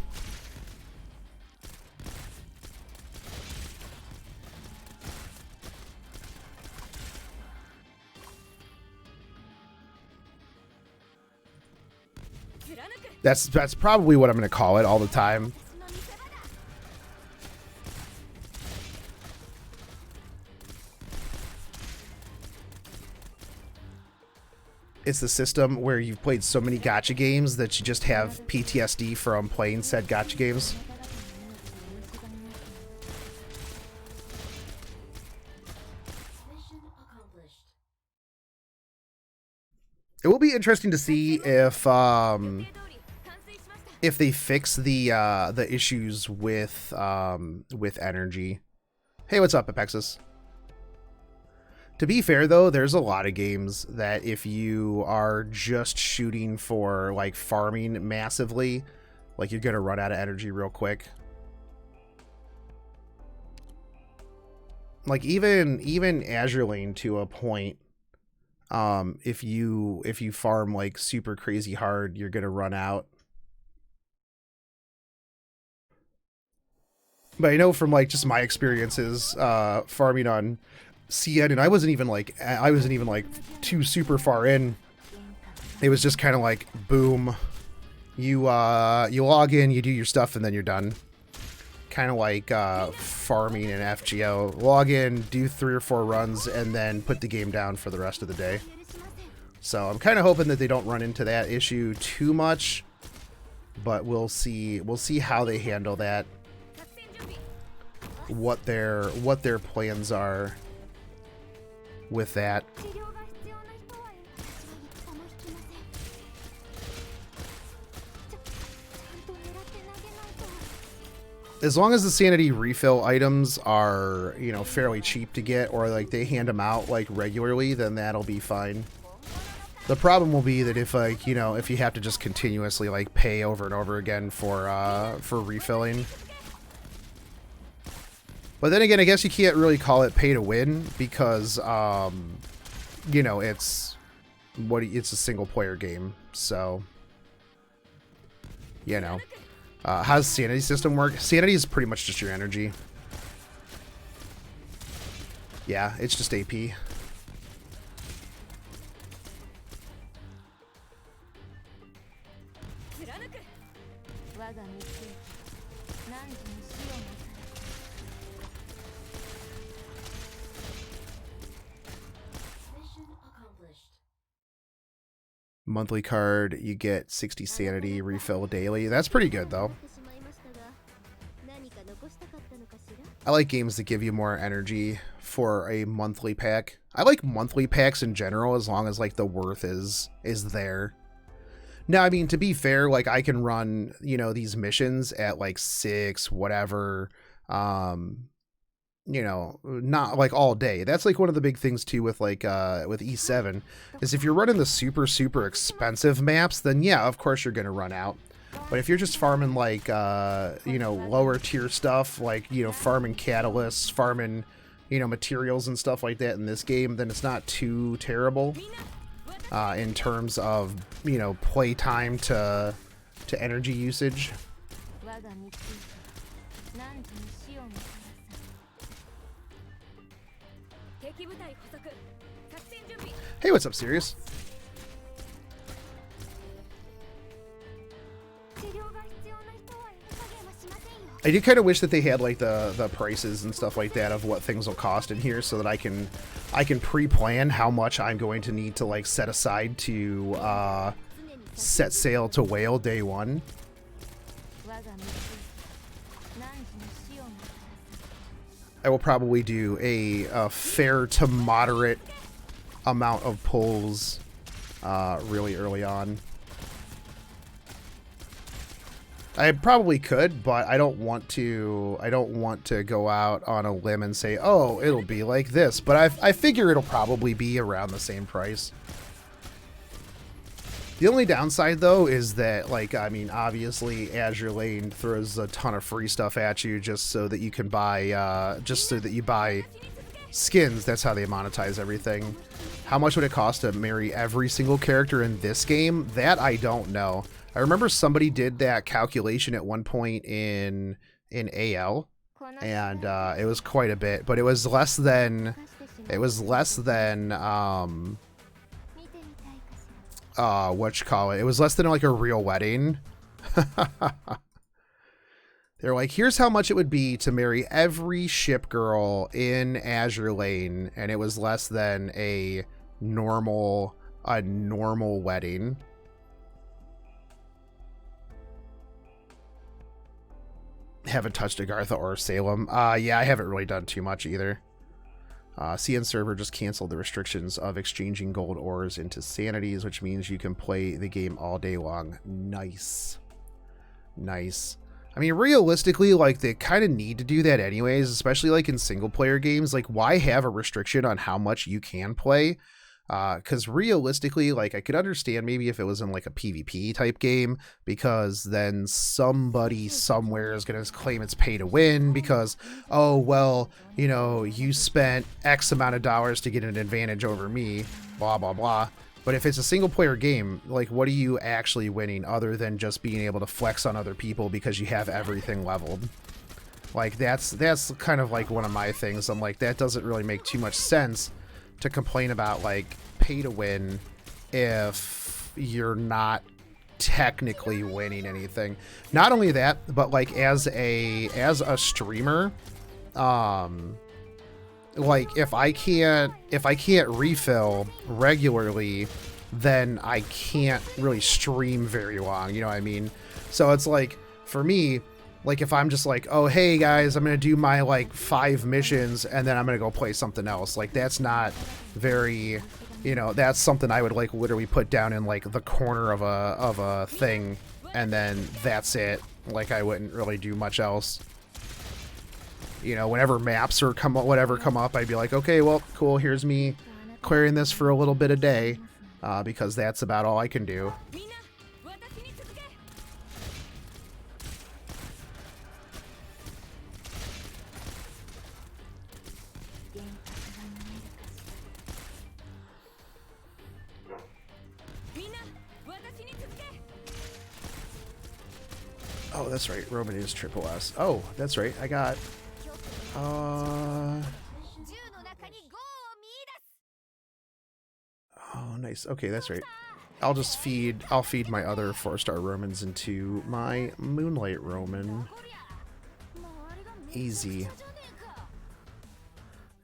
Speaker 1: That's probably what I'm going to call it all the time. It's the system where you've played so many gacha games that you just have PTSD from playing said gacha games. It will be interesting to see if they fix the issues with energy. Hey, what's up, Apexis? To be fair, though, there's a lot of games that if you are just shooting for, like, farming massively, like, you're gonna run out of energy real quick. Like, even Azure Lane to a point, if you farm, like, super crazy hard, you're gonna run out. But I know from, like, just my experiences, farming on CN, and I wasn't even like too super far in. It was just kind of like boom, You log in, you do your stuff, and then you're done. Kind of like farming in FGO. Log in, do 3 or 4 runs, and then put the game down for the rest of the day. So I'm kind of hoping that they don't run into that issue too much, but we'll see. We'll see how they handle that. What their plans are with that. As long as the sanity refill items are, you know, fairly cheap to get, or like they hand them out like regularly, then that'll be fine. The problem will be that if, like, you know, if you have to just continuously like pay over and over again for refilling. But then again, I guess you can't really call it pay to win because, you know, it's a single player game, so you know. How does Sanity system work? Sanity is pretty much just your energy. Yeah, it's just AP. Monthly card, you get 60 sanity refill daily. That's pretty good though. I like games that give you more energy for a monthly pack. I like monthly packs in general as long as like the worth is there. Now, I mean, to be fair, like I can run, you know, these missions at like 6, whatever, you know, not like all day. That's like one of the big things too with like with E7 is if you're running the super expensive maps, then yeah, of course you're gonna run out. But if you're just farming like you know, lower tier stuff, like, you know, farming catalysts, farming, you know, materials and stuff like that in this game, then it's not too terrible in terms of, you know, play time to energy usage. Hey, what's up, Sirius? I do kind of wish that they had like the prices and stuff like that of what things will cost in here, so that I can pre-plan how much I'm going to need to like set aside to set sail to Whale day 1. I will probably do a fair to moderate amount of pulls really early on. I probably could, but I don't want to go out on a limb and say, oh, it'll be like this, but I figure it'll probably be around the same price. The only downside though is that, like, I mean, obviously Azure Lane throws a ton of free stuff at you just so that you can buy just so that you buy skins. That's how they monetize everything. How much would it cost to marry every single character in this game? That I don't know. I remember somebody did that calculation at one point in AL, and it was quite a bit, but it was less than it was less than like a real wedding. They're like, here's how much it would be to marry every ship girl in Azure Lane, and it was less than a normal wedding. Haven't touched Agartha or Salem. Yeah, I haven't really done too much either. CN server just canceled the restrictions of exchanging gold ores into sanities, which means you can play the game all day long. Nice. Nice. I mean, realistically, like, they kind of need to do that anyways, especially like in single player games. Like, why have a restriction on how much you can play? Because realistically, like, I could understand maybe if it was in like a PvP type game, because then somebody somewhere is going to claim it's pay to win because, oh, well, you know, you spent X amount of dollars to get an advantage over me, blah, blah, blah. But if it's a single player game, like, what are you actually winning other than just being able to flex on other people because you have everything leveled? Like, that's kind of like one of my things. I'm like, that doesn't really make too much sense to complain about like pay to win if you're not technically winning anything. Not only that, but like as a streamer, like if I can't refill regularly, then I can't really stream very long, you know what I mean? So it's like, for me, like if I'm just like, oh hey guys, I'm gonna do my like 5 missions and then I'm gonna go play something else, like that's not very, you know, that's something I would like literally put down in like the corner of a thing, and then that's it. Like I wouldn't really do much else. You know, whenever maps or come up, I'd be like, okay, well, cool, here's me clearing this for a little bit a day, because that's about all I can do. Oh, that's right. Roman is triple S. Oh, that's right. I got... Oh, nice. Okay, that's right. I'll feed my other 4-star Romans into my Moonlight Roman. Easy.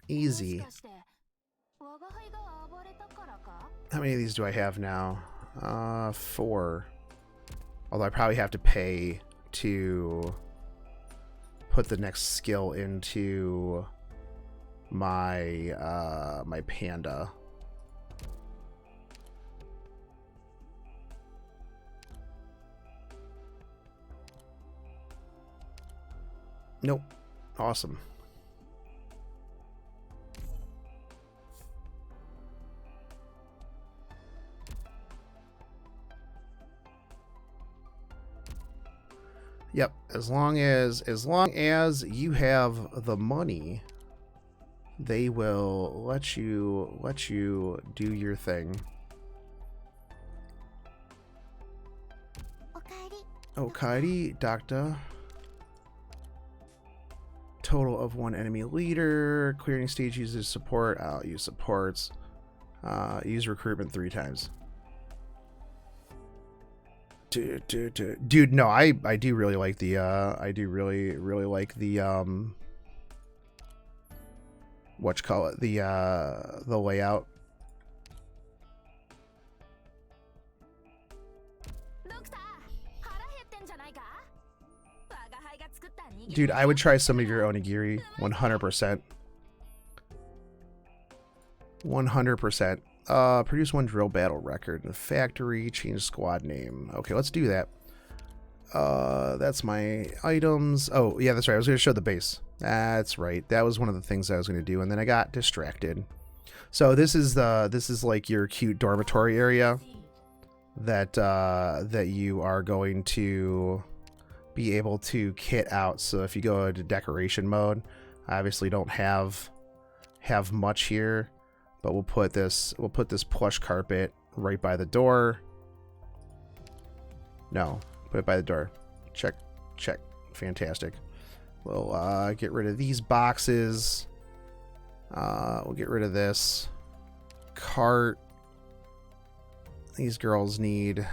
Speaker 1: Easy. How many of these do I have now? 4. Although I probably have to pay to put the next skill into my my panda. Nope. Awesome. Yep, as long as you have the money, they will let you do your thing. Okairi, Doctor. Total of 1 enemy leader. Clearing stage uses support. I'll use supports. Use recruitment 3 times. Dude, no, I do really like the I do really like the what you call it, the layout. Dude, I would try some of your onigiri 100%. 100%. Produce 1 drill battle record in the factory, change squad name. Okay, let's do that. That's my items. Oh, yeah, that's right. I was going to show the base. That's right. That was one of the things I was going to do, and then I got distracted. So this is like your cute dormitory area that that you are going to be able to kit out. So if you go into decoration mode, I obviously don't have much here. But we'll put this plush carpet right by the door. No, put it by the door. Check. Fantastic. We'll get rid of these boxes. We'll get rid of this cart. These girls need.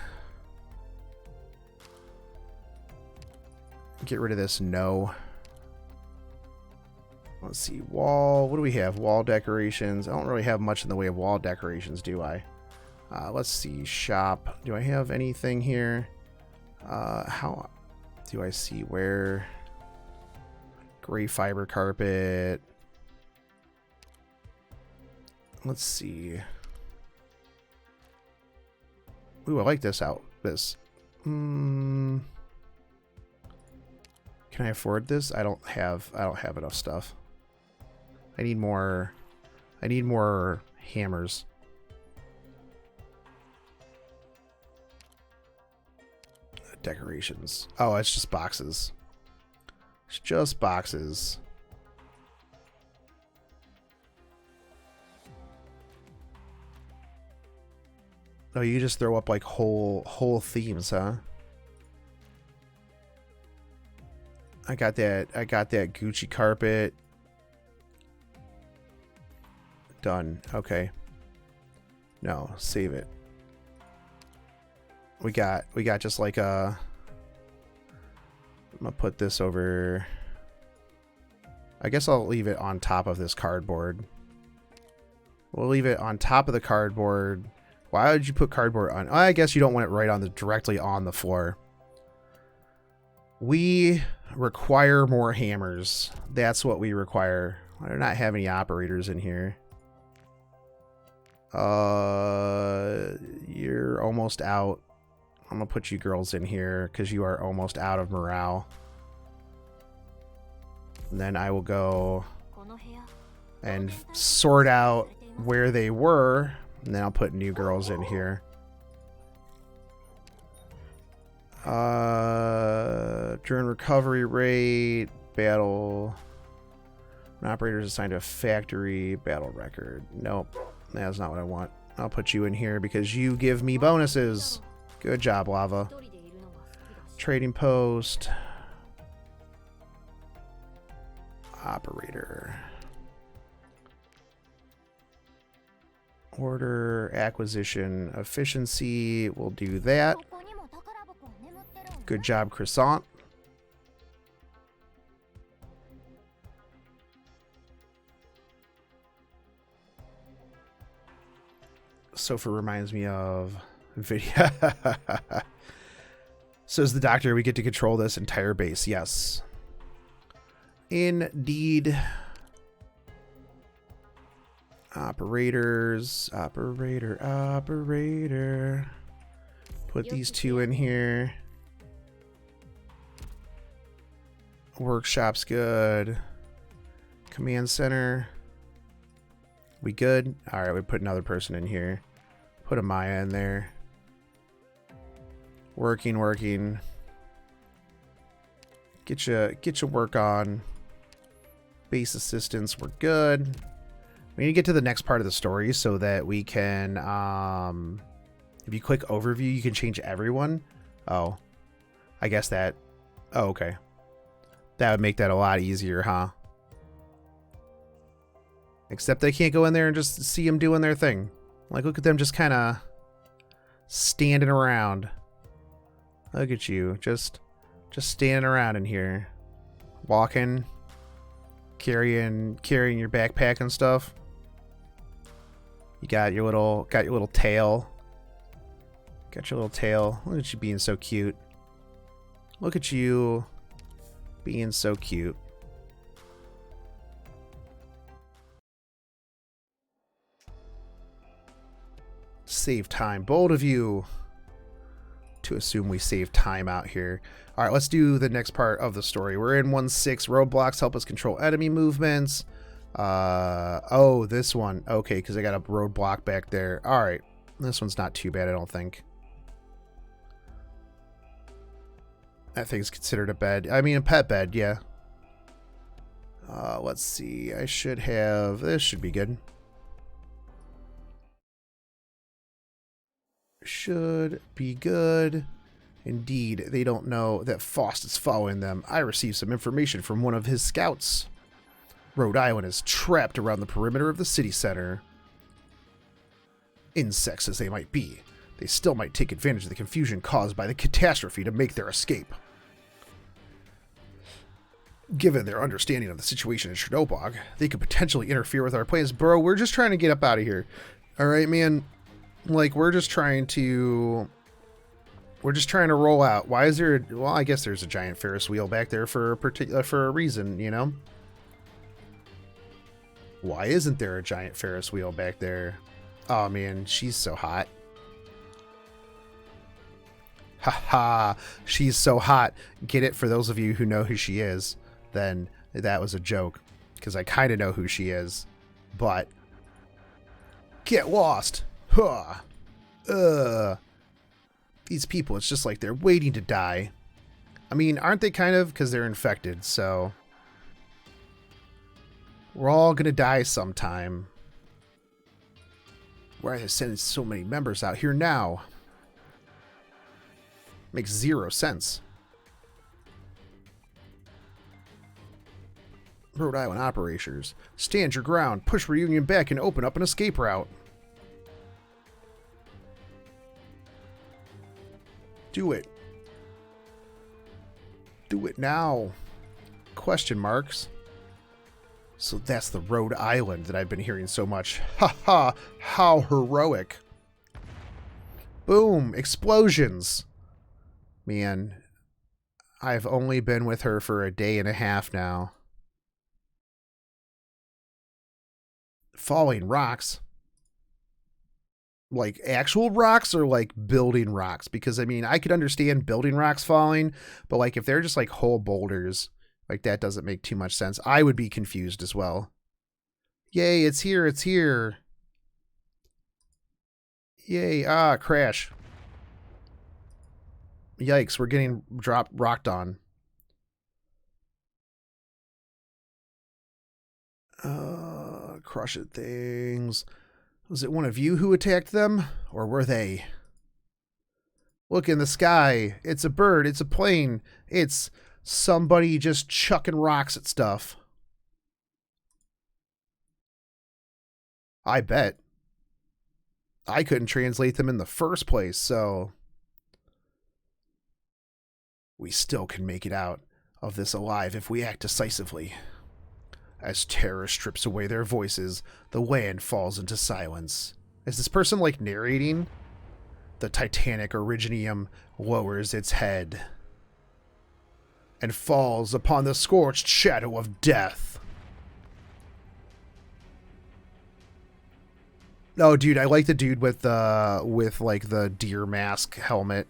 Speaker 1: Get rid of this. No. Let's see, wall. What do we have? Wall decorations. I don't really have much in the way of wall decorations, do I? Let's see, shop. Do I have anything here? How do I see where? Gray fiber carpet. Let's see. Ooh, I like this this. Can I afford this? I don't have enough stuff. I need more hammers. Decorations. Oh, it's just boxes. It's just boxes. Oh, you just throw up like whole themes, huh? I got that Gucci carpet. Done. Okay. No, save it. We got just like a... I'm gonna put this over... I guess I'll leave it on top of this cardboard. We'll leave it on top of the cardboard. Why would you put cardboard on? I guess you don't want it right on the directly on the floor. We require more hammers. That's what we require. I do not have any operators in here. You're almost out. I'm gonna put you girls in here because you are almost out of morale. And then I will go and sort out where they were, and then I'll put new girls in here. During recovery rate, battle. An operator is assigned to a factory, battle record. Nope, that's not what I want. I'll put you in here because you give me bonuses. Good job, Lava. Trading post. Operator. Order, acquisition, efficiency. We'll do that. Good job, Croissant. Sofa reminds me of video. Says the doctor, we get to control this entire base. Yes. Indeed. Operators. Operator. Put these two in here. Workshop's good. Command center. We good? Alright, we put another person in here. Put a Maya in there. Working. Get your work on. Base assistance, we're good. We need to get to the next part of the story so that we can, if you click overview, you can change everyone. Oh, I guess that, oh, okay. That would make that a lot easier, huh? Except they can't go in there and just see them doing their thing. Like, look at them just kind of standing around. Look at you, just standing around in here. Walking, carrying your backpack and stuff. You got your little tail. Got your little tail. Look at you being so cute. Look at you being so cute. Save time. Bold of you to assume we save time out here. All right, let's do the next part of the story. We're in 1-6. Roadblocks help us control enemy movements. Oh, this one. Okay, because I got a roadblock back there. All right, this one's not too bad, I don't think. That thing's considered a bed. I mean, a pet bed, yeah. Let's see. I should have... This should be good. Should be good. Indeed, they don't know that Faust is following them. I received some information from one of his scouts. Rhode Island is trapped around the perimeter of the city center. Insects as they might be, they still might take advantage of the confusion caused by the catastrophe to make their escape. Given their understanding of the situation in Chernobyl, they could potentially interfere with our plans. Bro, we're just trying to get up out of here. Alright, man. Like, we're just trying to roll out. Why is there... Well, I guess there's a giant Ferris wheel back there for a reason, you know? Why isn't there a giant Ferris wheel back there? Oh, man, she's so hot. Haha, she's so hot. Get it? For those of you who know who she is, then that was a joke. Because I kind of know who she is. But... Get lost! Huh. These people, it's just like they're waiting to die. I mean, aren't they kind of? Because they're infected, so... We're all gonna die sometime. Why are they sending so many members out here now? Makes zero sense. Rhode Island operators. Stand your ground, push Reunion back, and open up an escape route. Do it. Do it now. Question marks. So that's the Rhode Island that I've been hearing so much. Ha ha! How heroic. Boom! Explosions! Man, I've only been with her for a day and a half now. Falling rocks? Like actual rocks or like building rocks? Because, I mean, I could understand building rocks falling, but like if they're just like whole boulders, like that doesn't make too much sense. I would be confused as well. Yay, it's here, it's here. Yay, ah, crash. Yikes, we're getting rocked on. Crush it things. Was it one of you who attacked them? Or were they? Look in the sky. It's a bird. It's a plane. It's somebody just chucking rocks at stuff. I bet. I couldn't translate them in the first place, so we still can make it out of this alive if we act decisively. As terror strips away their voices, the land falls into silence. Is this person, like, narrating? The Titanic Originium lowers its head and falls upon the scorched shadow of death. Oh, dude, I like the dude with like the deer mask helmet.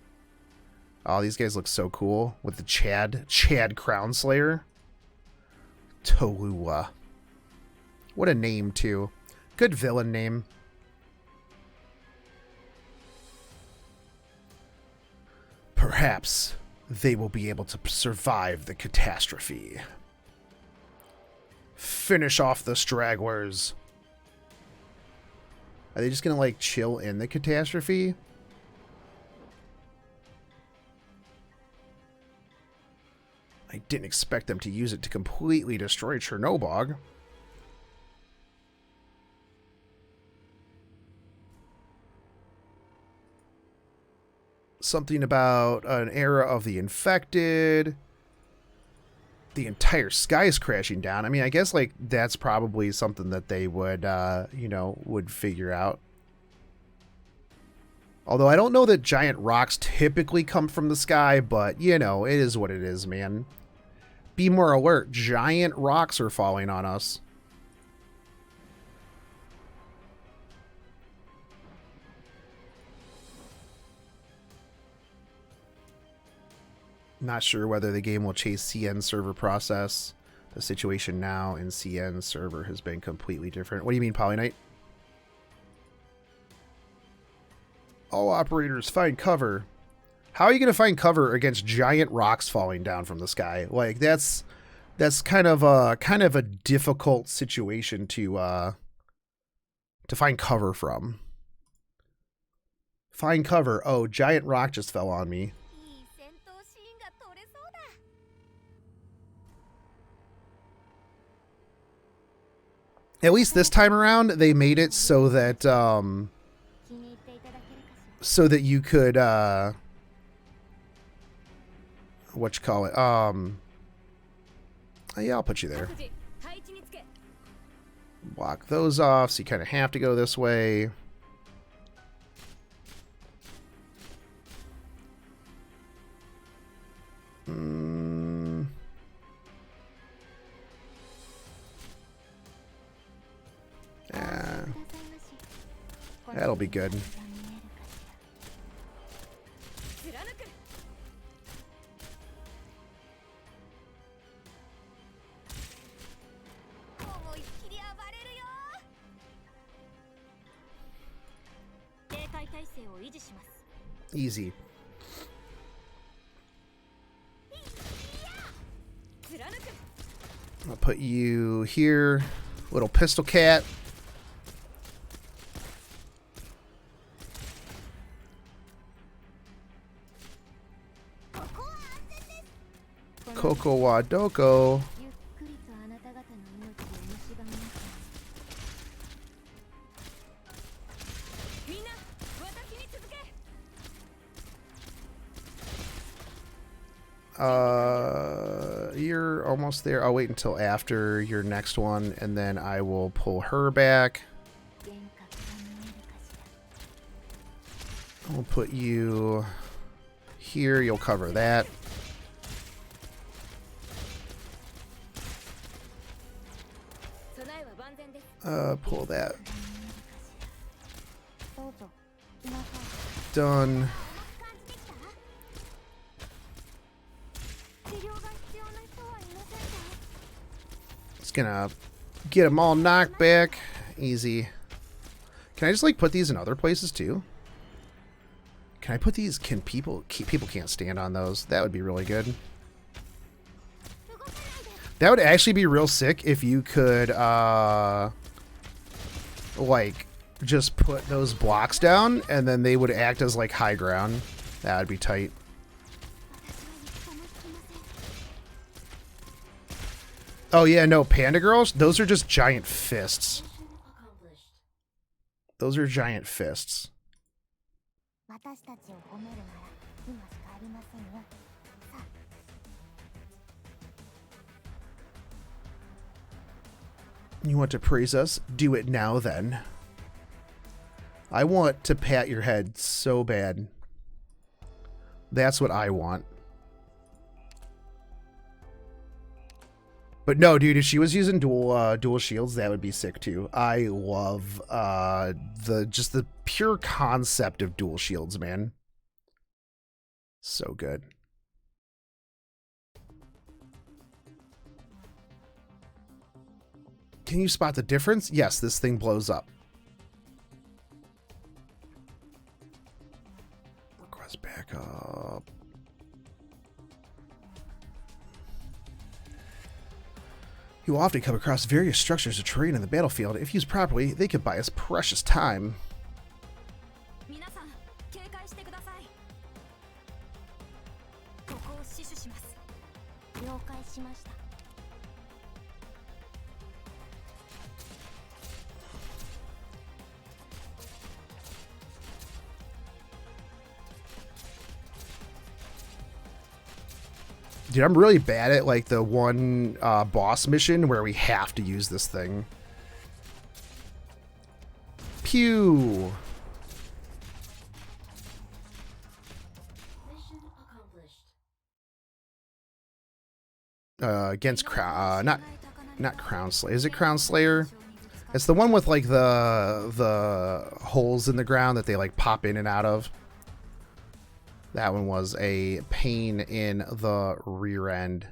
Speaker 1: Oh, these guys look so cool with the Chad Crownslayer. Tolua. What a name, too. Good villain name. Perhaps they will be able to survive the catastrophe. Finish off the stragglers. Are they just gonna, like, chill in the catastrophe? I didn't expect them to use it to completely destroy Chernobog. Something about an era of the infected. The entire sky is crashing down. I mean, I guess, like, that's probably something that they would, you know, would figure out. Although I don't know that giant rocks typically come from the sky, but, you know, it is what it is, man. Be more alert. Giant rocks are falling on us. Not sure whether the game will chase CN server process. The situation now in CN server has been completely different. What do you mean, Polyknight? All operators find cover. How are you going to find cover against giant rocks falling down from the sky? Like, that's kind of a difficult situation to find cover from. Find cover. Oh, giant rock just fell on me. At least this time around, they made it so that you could whatchamacallit, yeah, I'll put you there. Block those off, so you kind of have to go this way. Yeah. That'll be good. Easy. I'll put you here. Little pistol cat. Coco wa doko. You're almost there. I'll wait until after your next one, and then I will pull her back. I'll put you here. You'll cover that. Pull that. Done. Just gonna get them all knocked back. Easy. Can I just like put these in other places too? Can I put these? Can people can't stand on those? That would be really good. That would actually be real sick if you could like just put those blocks down and then they would act as like high ground. That would be tight. Oh yeah, no, panda girls, those are just giant fists. Those are giant fists. You want to praise us? Do it now then. I want to pat your head so bad. That's what I want. But no, dude, if she was using dual shields, that would be sick too. I love just the pure concept of dual shields, man. So good. Can you spot the difference? Yes, this thing blows up. Request backup. You will often come across various structures of terrain in the battlefield. If used properly, they could buy us precious time. Dude, I'm really bad at like the one boss mission where we have to use this thing. Pew! Against not Crownslayer. Is it Crownslayer? It's the one with like the holes in the ground that they like pop in and out of. That one was a pain in the rear end.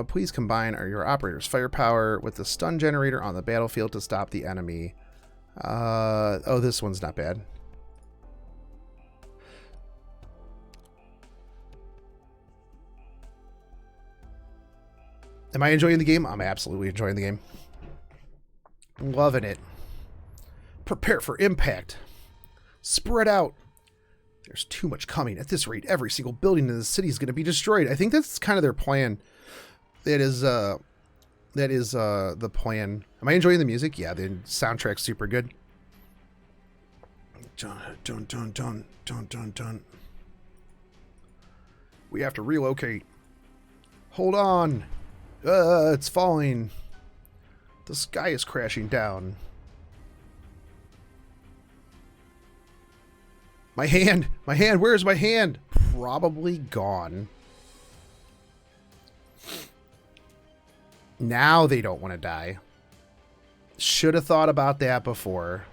Speaker 1: Please combine your operator's firepower with the stun generator on the battlefield to stop the enemy. Oh, this one's not bad. Am I enjoying the game? I'm absolutely enjoying the game. Loving it. Prepare for impact. Spread out. There's too much coming. At this rate, every single building in the city is going to be destroyed. I think that's kind of their plan. That is the plan. Am I enjoying the music? Yeah, the soundtrack's super good. Dun, dun, dun, dun, dun, dun, dun. We have to relocate. Hold on. It's falling. The sky is crashing down. My hand! My hand! Where's my hand? Probably gone. Now they don't want to die. Should have thought about that before.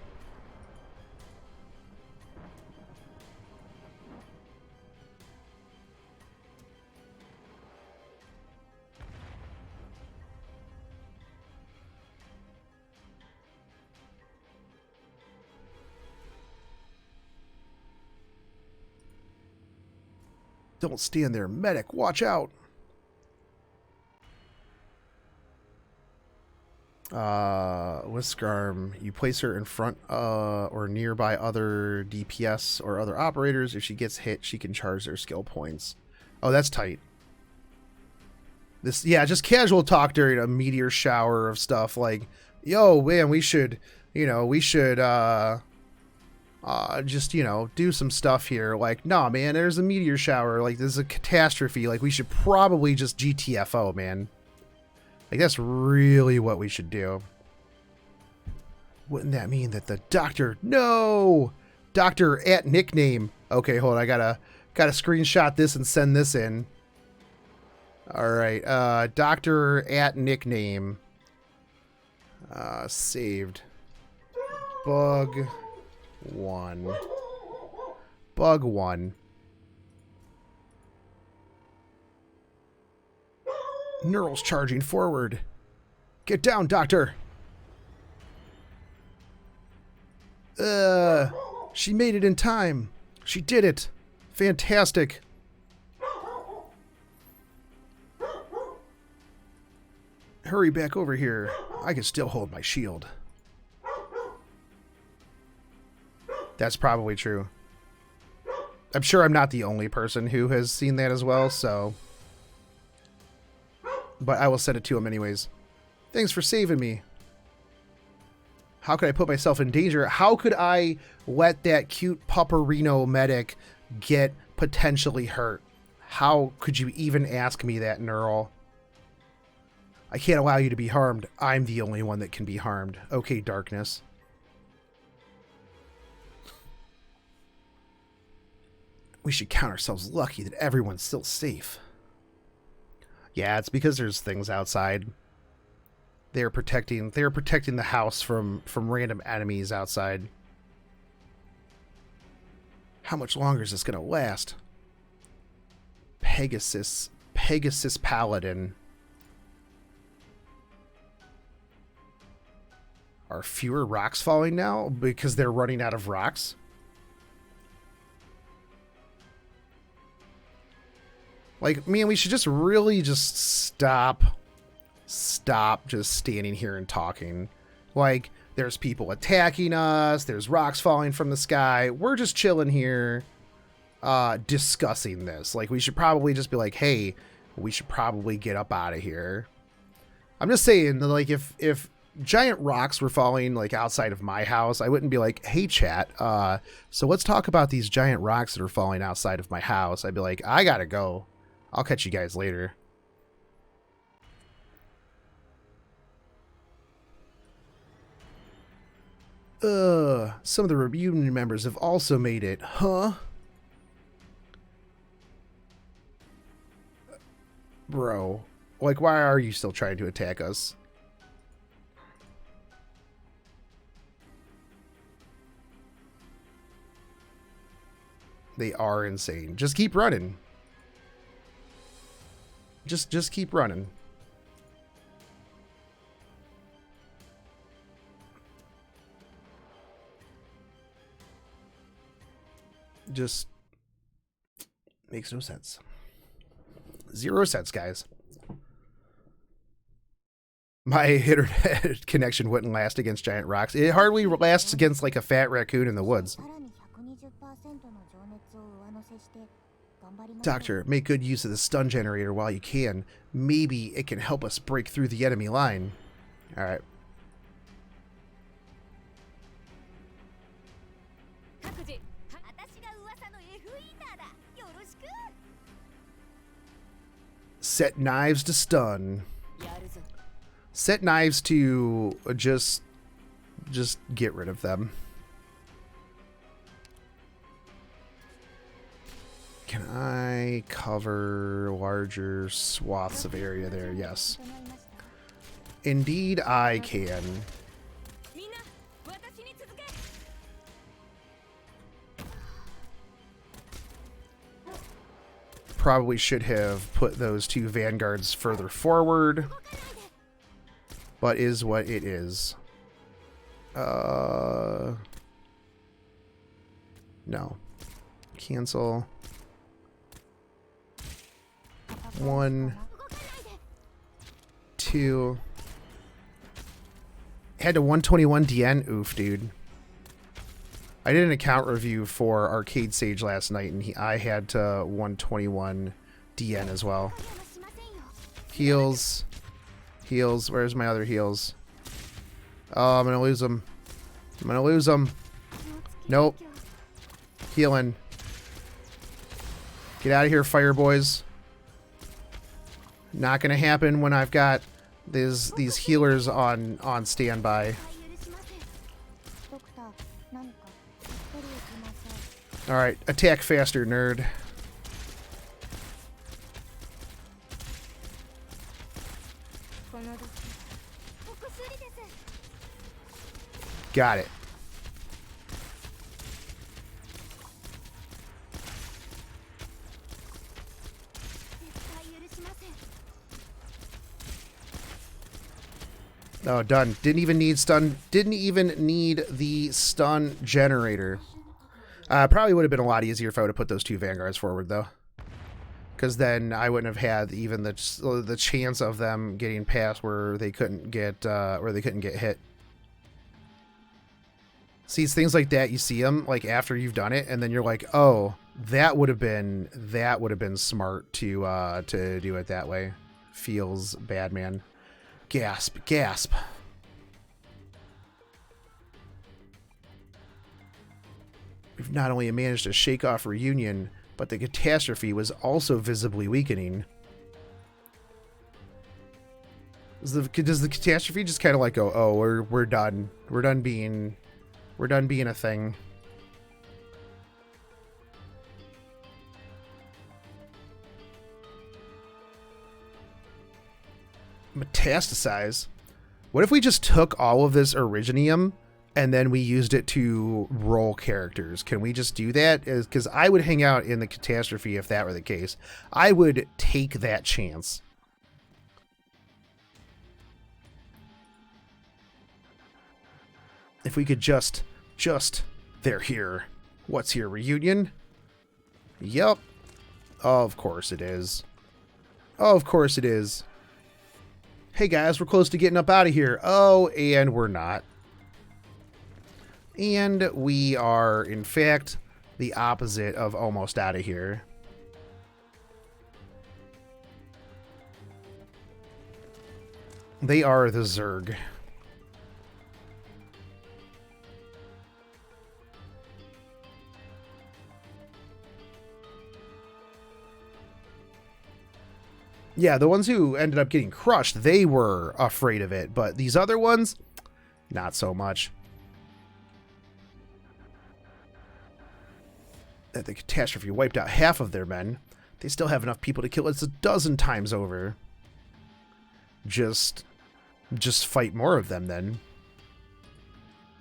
Speaker 1: Don't stand there, medic. Watch out. Whiskarm, you place her in front or nearby other DPS or other operators. If she gets hit, she can charge their skill points. Oh, that's tight. This, yeah, just casual talk during a meteor shower of stuff like, yo, man, we should, you know, we should just, you know, do some stuff here. Like, nah, man, there's a meteor shower. Like, this is a catastrophe. Like, we should probably just GTFO, man. Like, that's really what we should do. Wouldn't that mean that the doctor... No! Doctor at nickname. Okay, hold on. I gotta screenshot this and send this in. Alright, doctor at nickname. Saved. Bug 1. Bug 1. Neural's charging forward. Get down, doctor. She made it in time. She did it. Fantastic. Hurry back over here. I can still hold my shield. That's probably true. I'm sure I'm not the only person who has seen that as well, so... But I will send it to him anyways. Thanks for saving me. How could I put myself in danger? How could I let that cute Pupperino medic get potentially hurt? How could you even ask me that, Neural? I can't allow you to be harmed. I'm the only one that can be harmed. Okay, darkness. We should count ourselves lucky that everyone's still safe. Yeah, it's because there's things outside. They're protecting the house from random enemies outside. How much longer is this gonna last? Pegasus Paladin. Are fewer rocks falling now because they're running out of rocks? Like, man, we should just really just stop just standing here and talking. Like, there's people attacking us, there's rocks falling from the sky. We're just chilling here discussing this. Like, we should probably just be like, hey, we should probably get up out of here. I'm just saying, like, if giant rocks were falling like outside of my house, I wouldn't be like, hey chat, so let's talk about these giant rocks that are falling outside of my house. I'd be like, I gotta go. I'll catch you guys later. Some of the reunion members have also made it, huh? Bro, like, why are you still trying to attack us? They are insane. Just keep running. Just keep running. Just makes no sense. 0 cents, guys. My internet connection wouldn't last against giant rocks. It hardly lasts against like a fat raccoon in the woods. Doctor, make good use of the stun generator while you can. Maybe it can help us break through the enemy line. Alright. Set knives to stun. Set knives to just get rid of them. Can I cover larger swaths of area there? Yes. Indeed, I can. Probably should have put those 2 vanguards further forward, but is what it is. No. Cancel. 1, 2. Had to 121 DN. Oof, dude. I did an account review for Arcade Sage last night, and I had to 121 DN as well. Heals. Heals. Where's my other heals? Oh, I'm gonna lose them. I'm gonna lose them. Nope. Healing. Get out of here, fire boys. Not gonna happen when I've got these healers on standby. Alright, attack faster, nerd. Got it. Oh, done. Didn't even need stun. Didn't even need the stun generator. Probably would have been a lot easier if I would have put those two vanguards forward, though. Because then I wouldn't have had even the chance of them getting past where they couldn't get hit. See, it's things like that. You see them like after you've done it, and then you're like, oh, that would have been smart to do it that way. Feels bad, man. Gasp, gasp. We've not only managed to shake off Reunion, but the catastrophe was also visibly weakening. Does the catastrophe just kind of like go, oh, we're done. We're done being a thing. Metastasize. What if we just took all of this Originium and then we used it to roll characters? Can we just do that? Because I would hang out in the catastrophe if that were the case. I would take that chance. If we could just, they're here. What's here, Reunion? Yup. Of course it is. Of course it is. Hey guys, we're close to getting up out of here. Oh, and we're not. And we are, in fact, the opposite of almost out of here. They are the Zerg. Yeah, the ones who ended up getting crushed, they were afraid of it. But these other ones, not so much. That the catastrophe wiped out half of their men. They still have enough people to kill us 12 times over. Just fight more of them then.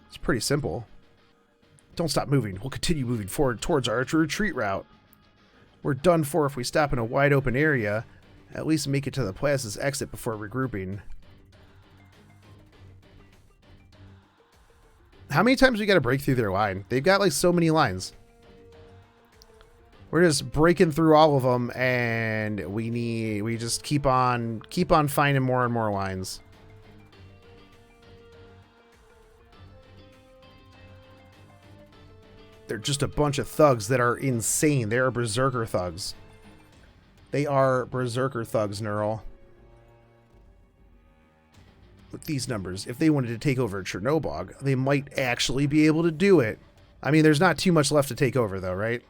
Speaker 1: It's pretty simple. Don't stop moving. We'll continue moving forward towards our retreat route. We're done for if we stop in a wide open area. At least make it to the plaza's exit before regrouping. How many times we got to break through their line? They've got like so many lines. We're just breaking through all of them, and we just keep on finding more and more lines. They're just a bunch of thugs that are insane. They are berserker thugs. They are berserker thugs, Neural. With these numbers, if they wanted to take over Chernobog, they might actually be able to do it. I mean, there's not too much left to take over, though, right?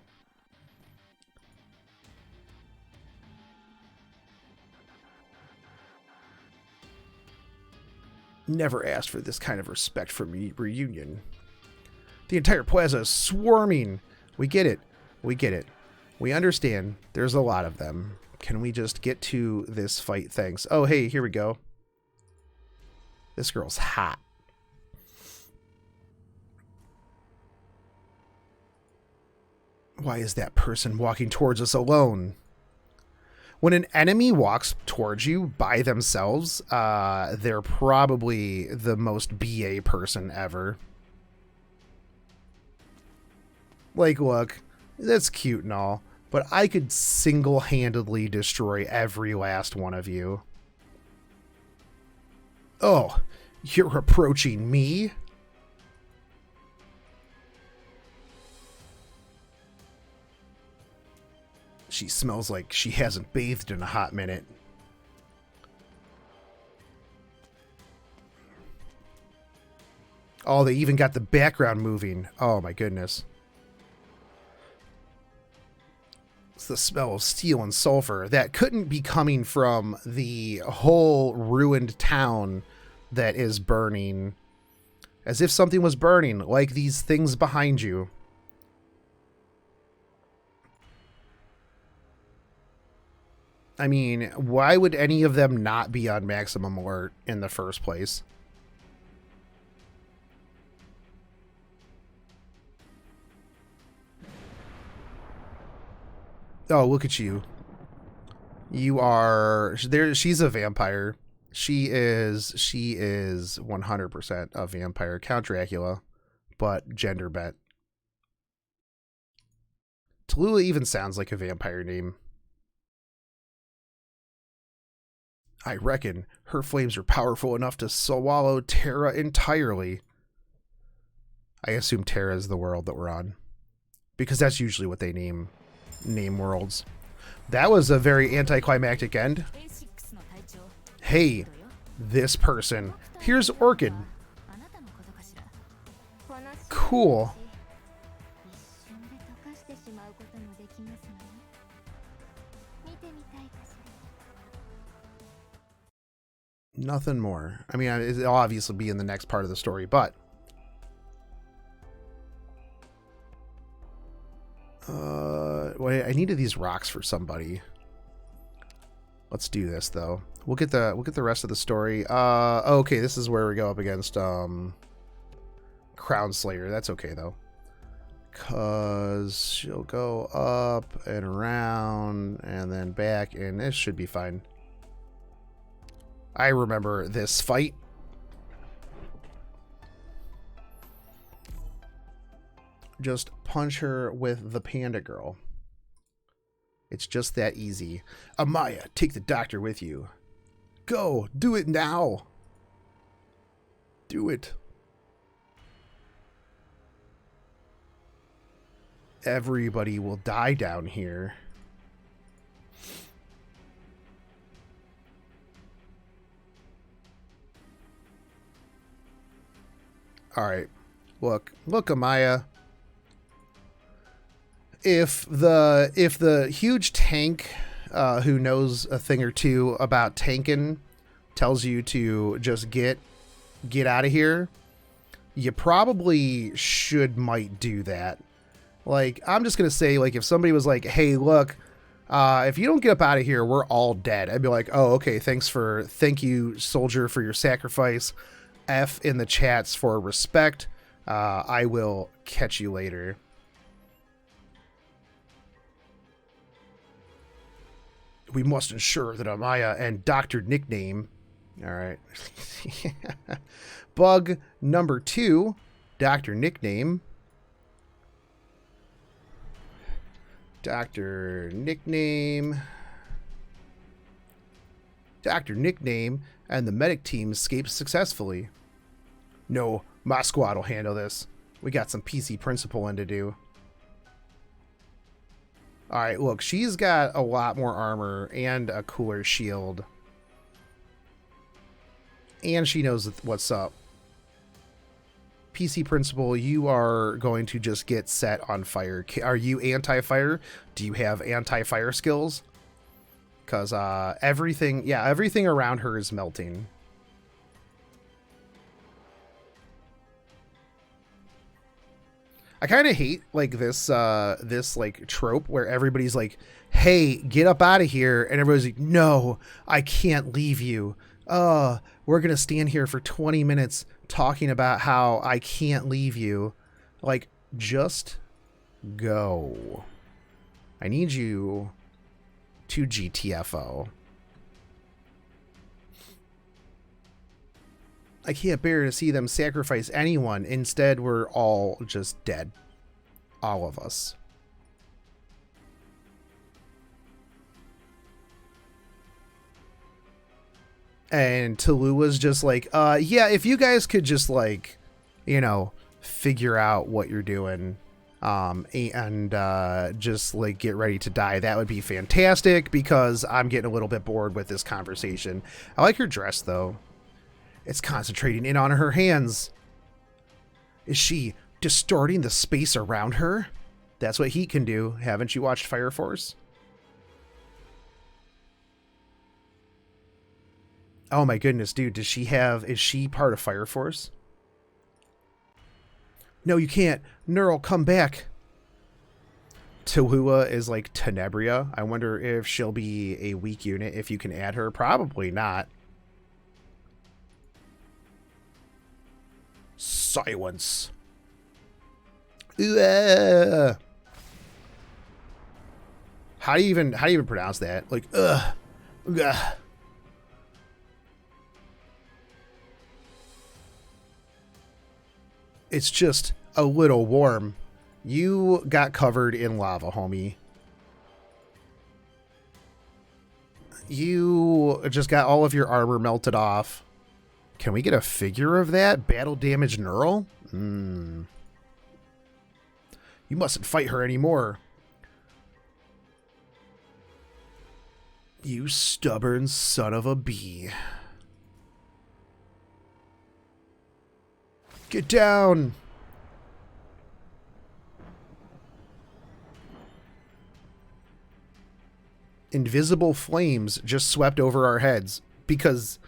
Speaker 1: Never asked for this kind of respect from Reunion. The entire plaza is swarming. We get it. We get it. We understand. There's a lot of them. Can we just get to this fight? Thanks. Oh, hey, here we go. This girl's hot. Why is that person walking towards us alone? When an enemy walks towards you by themselves, they're probably the most BA person ever. Like, look, that's cute and all, but I could single-handedly destroy every last one of you. Oh, you're approaching me? She smells like she hasn't bathed in a hot minute. Oh, they even got the background moving. Oh my goodness. the smell of steel and sulfur that couldn't be coming from the whole ruined town that is burning. As if something was burning, like these things behind you. I mean, why would any of them not be on maximum alert in the first place? Oh, look at you. You are there. She's a vampire. She is 100% a vampire. Count Dracula, but gender bent. Tallulah even sounds like a vampire name. I reckon her flames are powerful enough to swallow Terra entirely. I assume Terra is the world that we're on, because that's usually what they name worlds. That was a very anticlimactic end. Hey, this person. Here's Orchid. Cool. Nothing more. I mean, it'll obviously be in the next part of the story, but wait, I needed these rocks for somebody. Let's do this though. We'll get the rest of the story. Okay, this is where we go up against Crownslayer. That's okay though, cause she'll go up and around and then back, and this should be fine. I remember this fight. Just punch her with the panda girl. It's just that easy. Amaya, take the doctor with you. Go, do it now. Do it. Everybody will die down here. All right. Look, Amaya. If the huge tank who knows a thing or two about tanking tells you to just get out of here, you probably might do that. Like, I'm just gonna say, like, if somebody was like, hey, look, if you don't get up out of here, we're all dead, I'd be like, oh, okay, thank you, soldier, for your sacrifice. F in the chats for respect. I will catch you later. We must ensure that Amaya and Dr. Nickname. All right. Bug number 2, Dr. Nickname. Dr. Nickname. Dr. Nickname and the medic team escaped successfully. No, my squad will handle this. We got some PC principling to do. Alright, look, she's got a lot more armor and a cooler shield. And she knows what's up. PC principal, you are going to just get set on fire. Are you anti-fire? Do you have anti-fire skills? Because everything around her is melting. I kind of hate like this like trope where everybody's like, hey, get up out of here, and everybody's like, no, I can't leave you. We're gonna stand here for 20 minutes talking about how I can't leave you. Like, just go. I need you to GTFO. I can't bear to see them sacrifice anyone. Instead, we're all just dead. All of us. And Tallulah's just like, yeah, if you guys could just, like, you know, figure out what you're doing, and just, like, get ready to die, that would be fantastic, because I'm getting a little bit bored with this conversation. I like her dress, though. It's concentrating in on her hands. Is she distorting the space around her? That's what heat can do. Haven't you watched Fire Force? Oh my goodness, dude. Is she part of Fire Force? No, you can't. Neural, come back. Tahua is like Tenebria. I wonder if she'll be a weak unit if you can add her. Probably not. Silence. Ugh. How do you even pronounce that? Like, ugh. Ugh. It's just a little warm. You got covered in lava, homie. You just got all of your armor melted off. Can we get a figure of that? Battle damage neural? You mustn't fight her anymore. You stubborn son of a bee. Get down! Invisible flames just swept over our heads because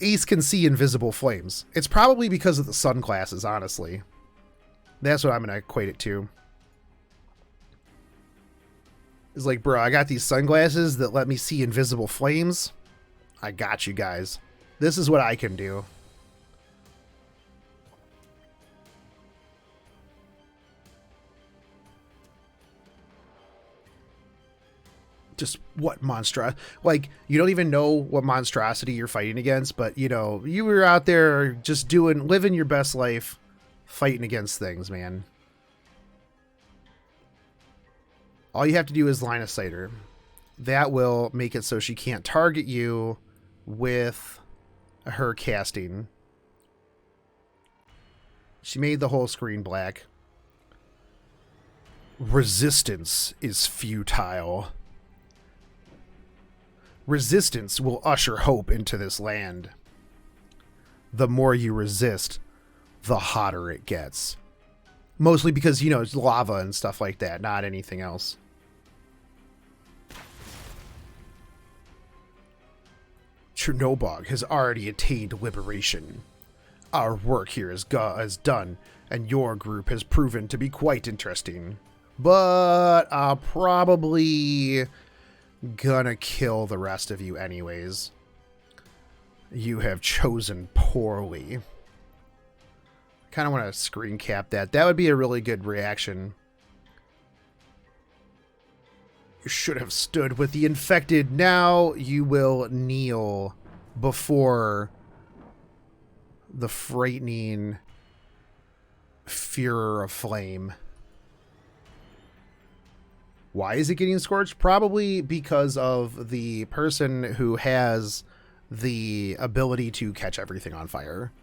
Speaker 1: Ace can see invisible flames. It's probably because of the sunglasses, honestly. That's what I'm going to equate it to. It's like, bro, I got these sunglasses that let me see invisible flames. I got you guys. This is what I can do. Just what like, you don't even know what monstrosity you're fighting against, but you know, you were out there just living your best life, fighting against things, man. All you have to do is line of sight her. That will make it so she can't target you with her casting. She made the whole screen black. Resistance is futile. Resistance will usher hope into this land. The more you resist, the hotter it gets. Mostly because, you know, it's lava and stuff like that, not anything else. Chernobog has already attained liberation. Our work here is done, and your group has proven to be quite interesting. But I'll probably gonna kill the rest of you anyways. You have chosen poorly. Kind of want to screen cap that. That would be a really good reaction. You should have stood with the infected. Now you will kneel before the frightening Führer of Flame. Why is it getting scorched? Probably because of the person who has the ability to catch everything on fire.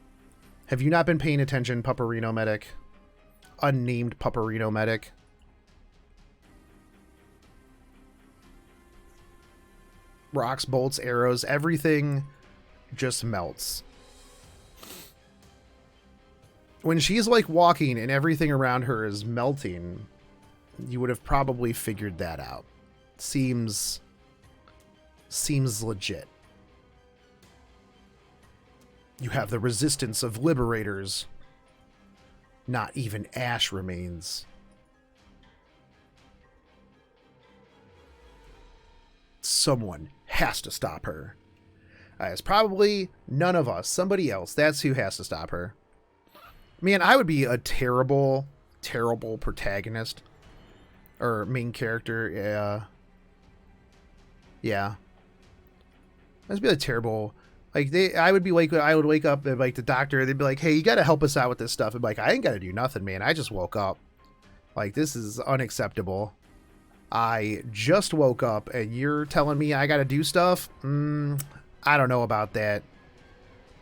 Speaker 1: Have you not been paying attention, Pupperino Medic? Unnamed Pupperino Medic. Rocks, bolts, arrows, everything just melts. When she's like walking and everything around her is melting, you would have probably figured that out. Seems legit. You have the resistance of liberators. Not even ash remains. Someone has to stop her. It's probably none of us. Somebody else. That's who has to stop her. Man, I would be a terrible, terrible protagonist. Or main character. Yeah. That'd be a terrible... Like, I would wake up and, like, the doctor, they'd be like, hey, you gotta help us out with this stuff. And be like, I ain't gotta do nothing, man. I just woke up. Like, this is unacceptable. I just woke up and you're telling me I gotta do stuff? I don't know about that.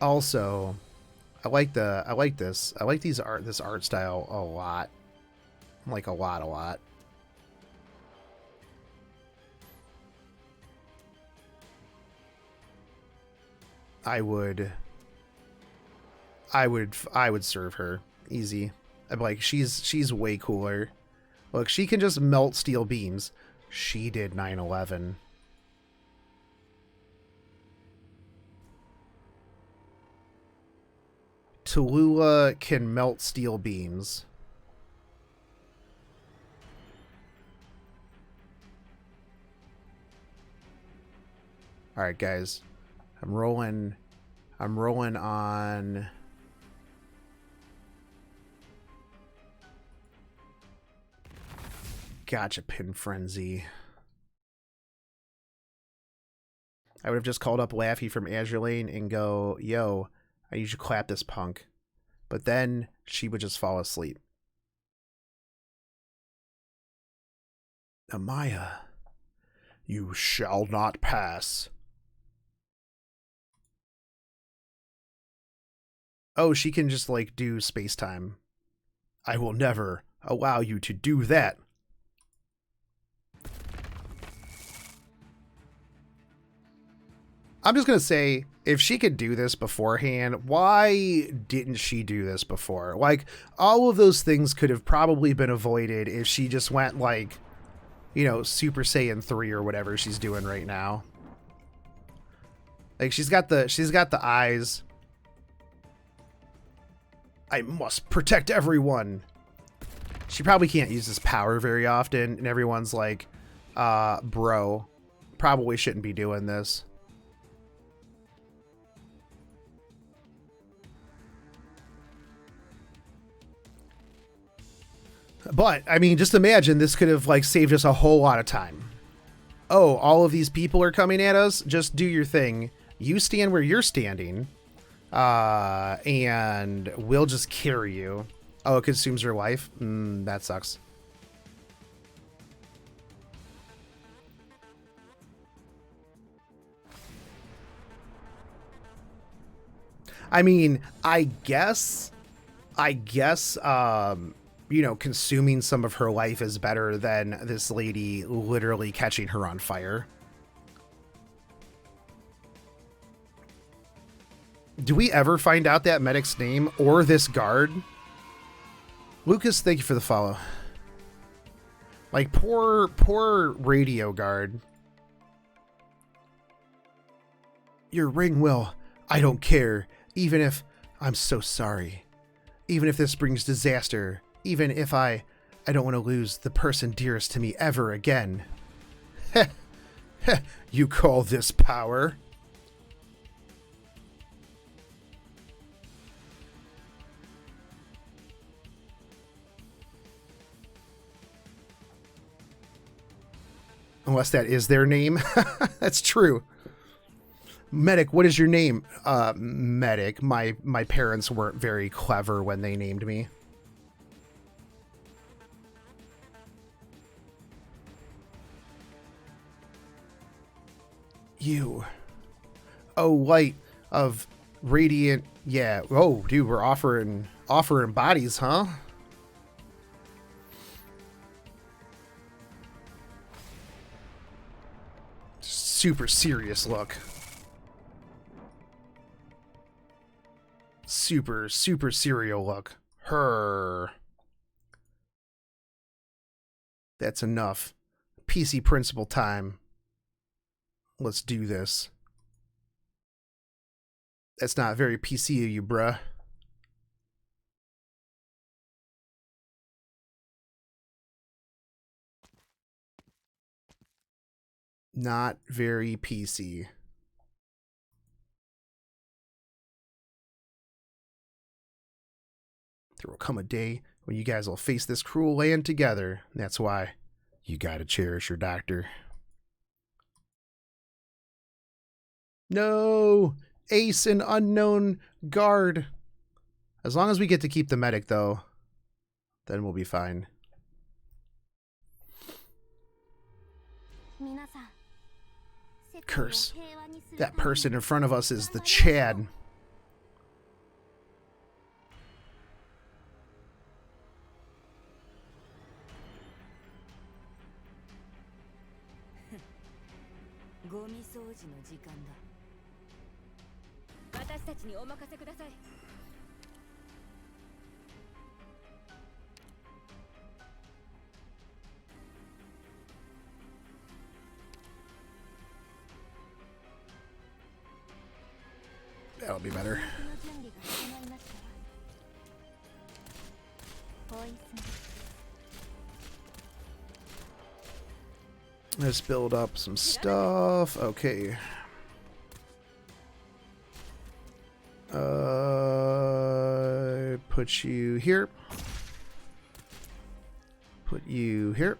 Speaker 1: Also, I like this. I like this art style a lot. Like, a lot. I would serve her easy. I'm like, she's way cooler. Look, she can just melt steel beams. She did 9/11. Tallulah can melt steel beams. All right, guys. I'm rolling on Gacha Pin Frenzy. I would have just called up Laffy from Azure Lane and go, yo, I need you to clap this punk. But then she would just fall asleep. Amaya, you shall not pass. Oh, she can just, like, do space-time. I will never allow you to do that. I'm just going to say, if she could do this beforehand, why didn't she do this before? Like, all of those things could have probably been avoided if she just went, like, you know, Super Saiyan 3 or whatever she's doing right now. Like, she's got the eyes. I must protect everyone. She probably can't use this power very often, and everyone's like, bro, probably shouldn't be doing this. But, I mean, just imagine this could have, like, saved us a whole lot of time. Oh, all of these people are coming at us? Just do your thing. You stand where you're standing. And we'll just carry you. Oh, it consumes your life? That sucks. I mean, I guess, you know, consuming some of her life is better than this lady literally catching her on fire. Do we ever find out that medic's name or this guard? Lucas, thank you for the follow. Like, poor radio guard. Your ring will. I don't care. Even if I'm so sorry. Even if this brings disaster. Even if I don't want to lose the person dearest to me ever again. Heh. Heh. You call this power? Unless that is their name. That's true. Medic, what is your name? Medic. My parents weren't very clever when they named me. You. Oh, light of radiant. Yeah. Oh, dude, we're offering bodies, huh? Super serious look. Super serial look. Her. That's enough. PC principal time. Let's do this. That's not very PC of you, bruh. Not very PC. There will come a day when you guys will face this cruel land together. That's why you gotta cherish your doctor. No! Ace and unknown guard. As long as we get to keep the medic, though, then we'll be fine. Curse. That person in front of us is the Chad. That'll be better. Let's build up some stuff. Okay. Put you here. Put you here.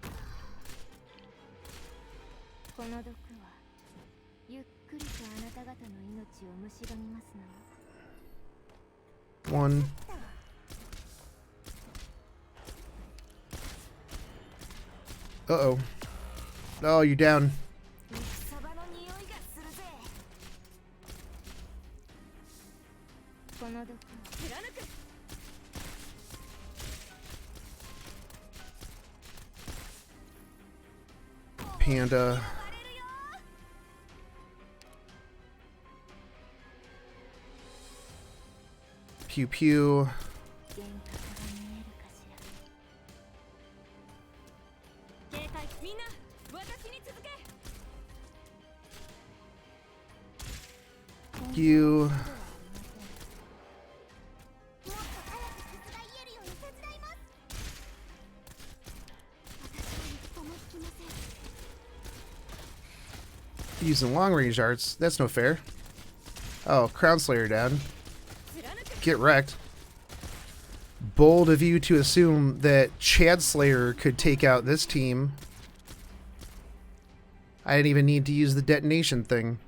Speaker 1: One. Uh-oh. Oh, you're down. Panda. Pew pew. You. Using long range arts. That's no fair. Oh, Crownslayer down. Get wrecked. Bold of you to assume that Slayer could take out this team. I didn't even need to use the detonation thing.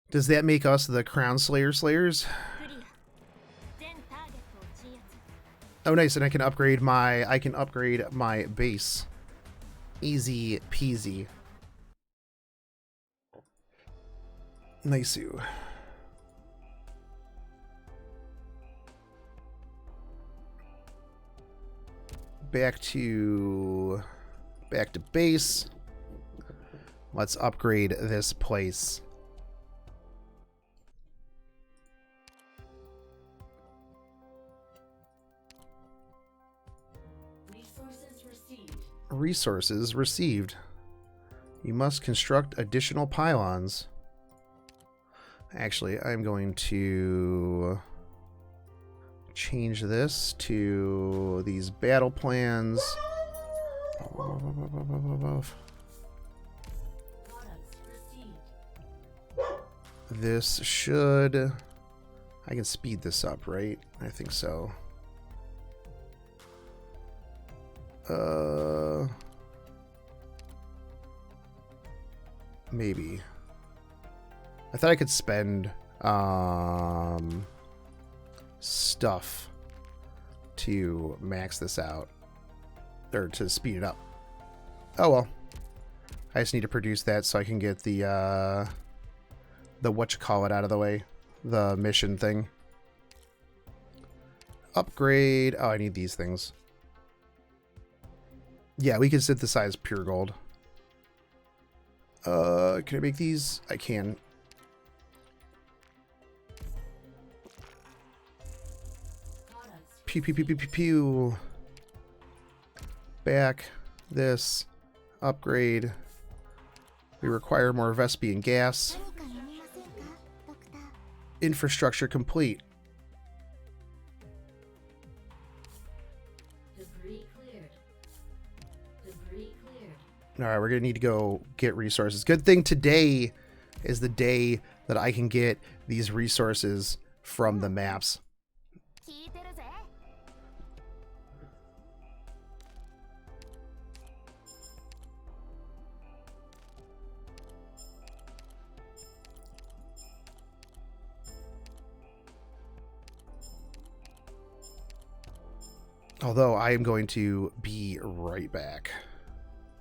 Speaker 1: Does that make us the Crownslayer Slayers? Oh, nice, and I can upgrade my base. Easy peasy. Nice. Back to base. Let's upgrade this place. Resources received. You must construct additional pylons. Actually, I'm going to change this to these battle plans. This should... I can speed this up, right? I think so. Maybe. I thought I could spend stuff to max this out, or to speed it up. Oh well. I just need to produce that so I can get the whatchamacallit out of the way, the mission thing. Upgrade. Oh, I need these things. Yeah, we can synthesize pure gold. Can I make these? I can. Pew pew pew pew pew pew. Back. This. Upgrade. We require more Vespian gas. Infrastructure complete. Alright, we're going to need to go get resources. Good thing today is the day that I can get these resources from the maps. Although I am going to be right back.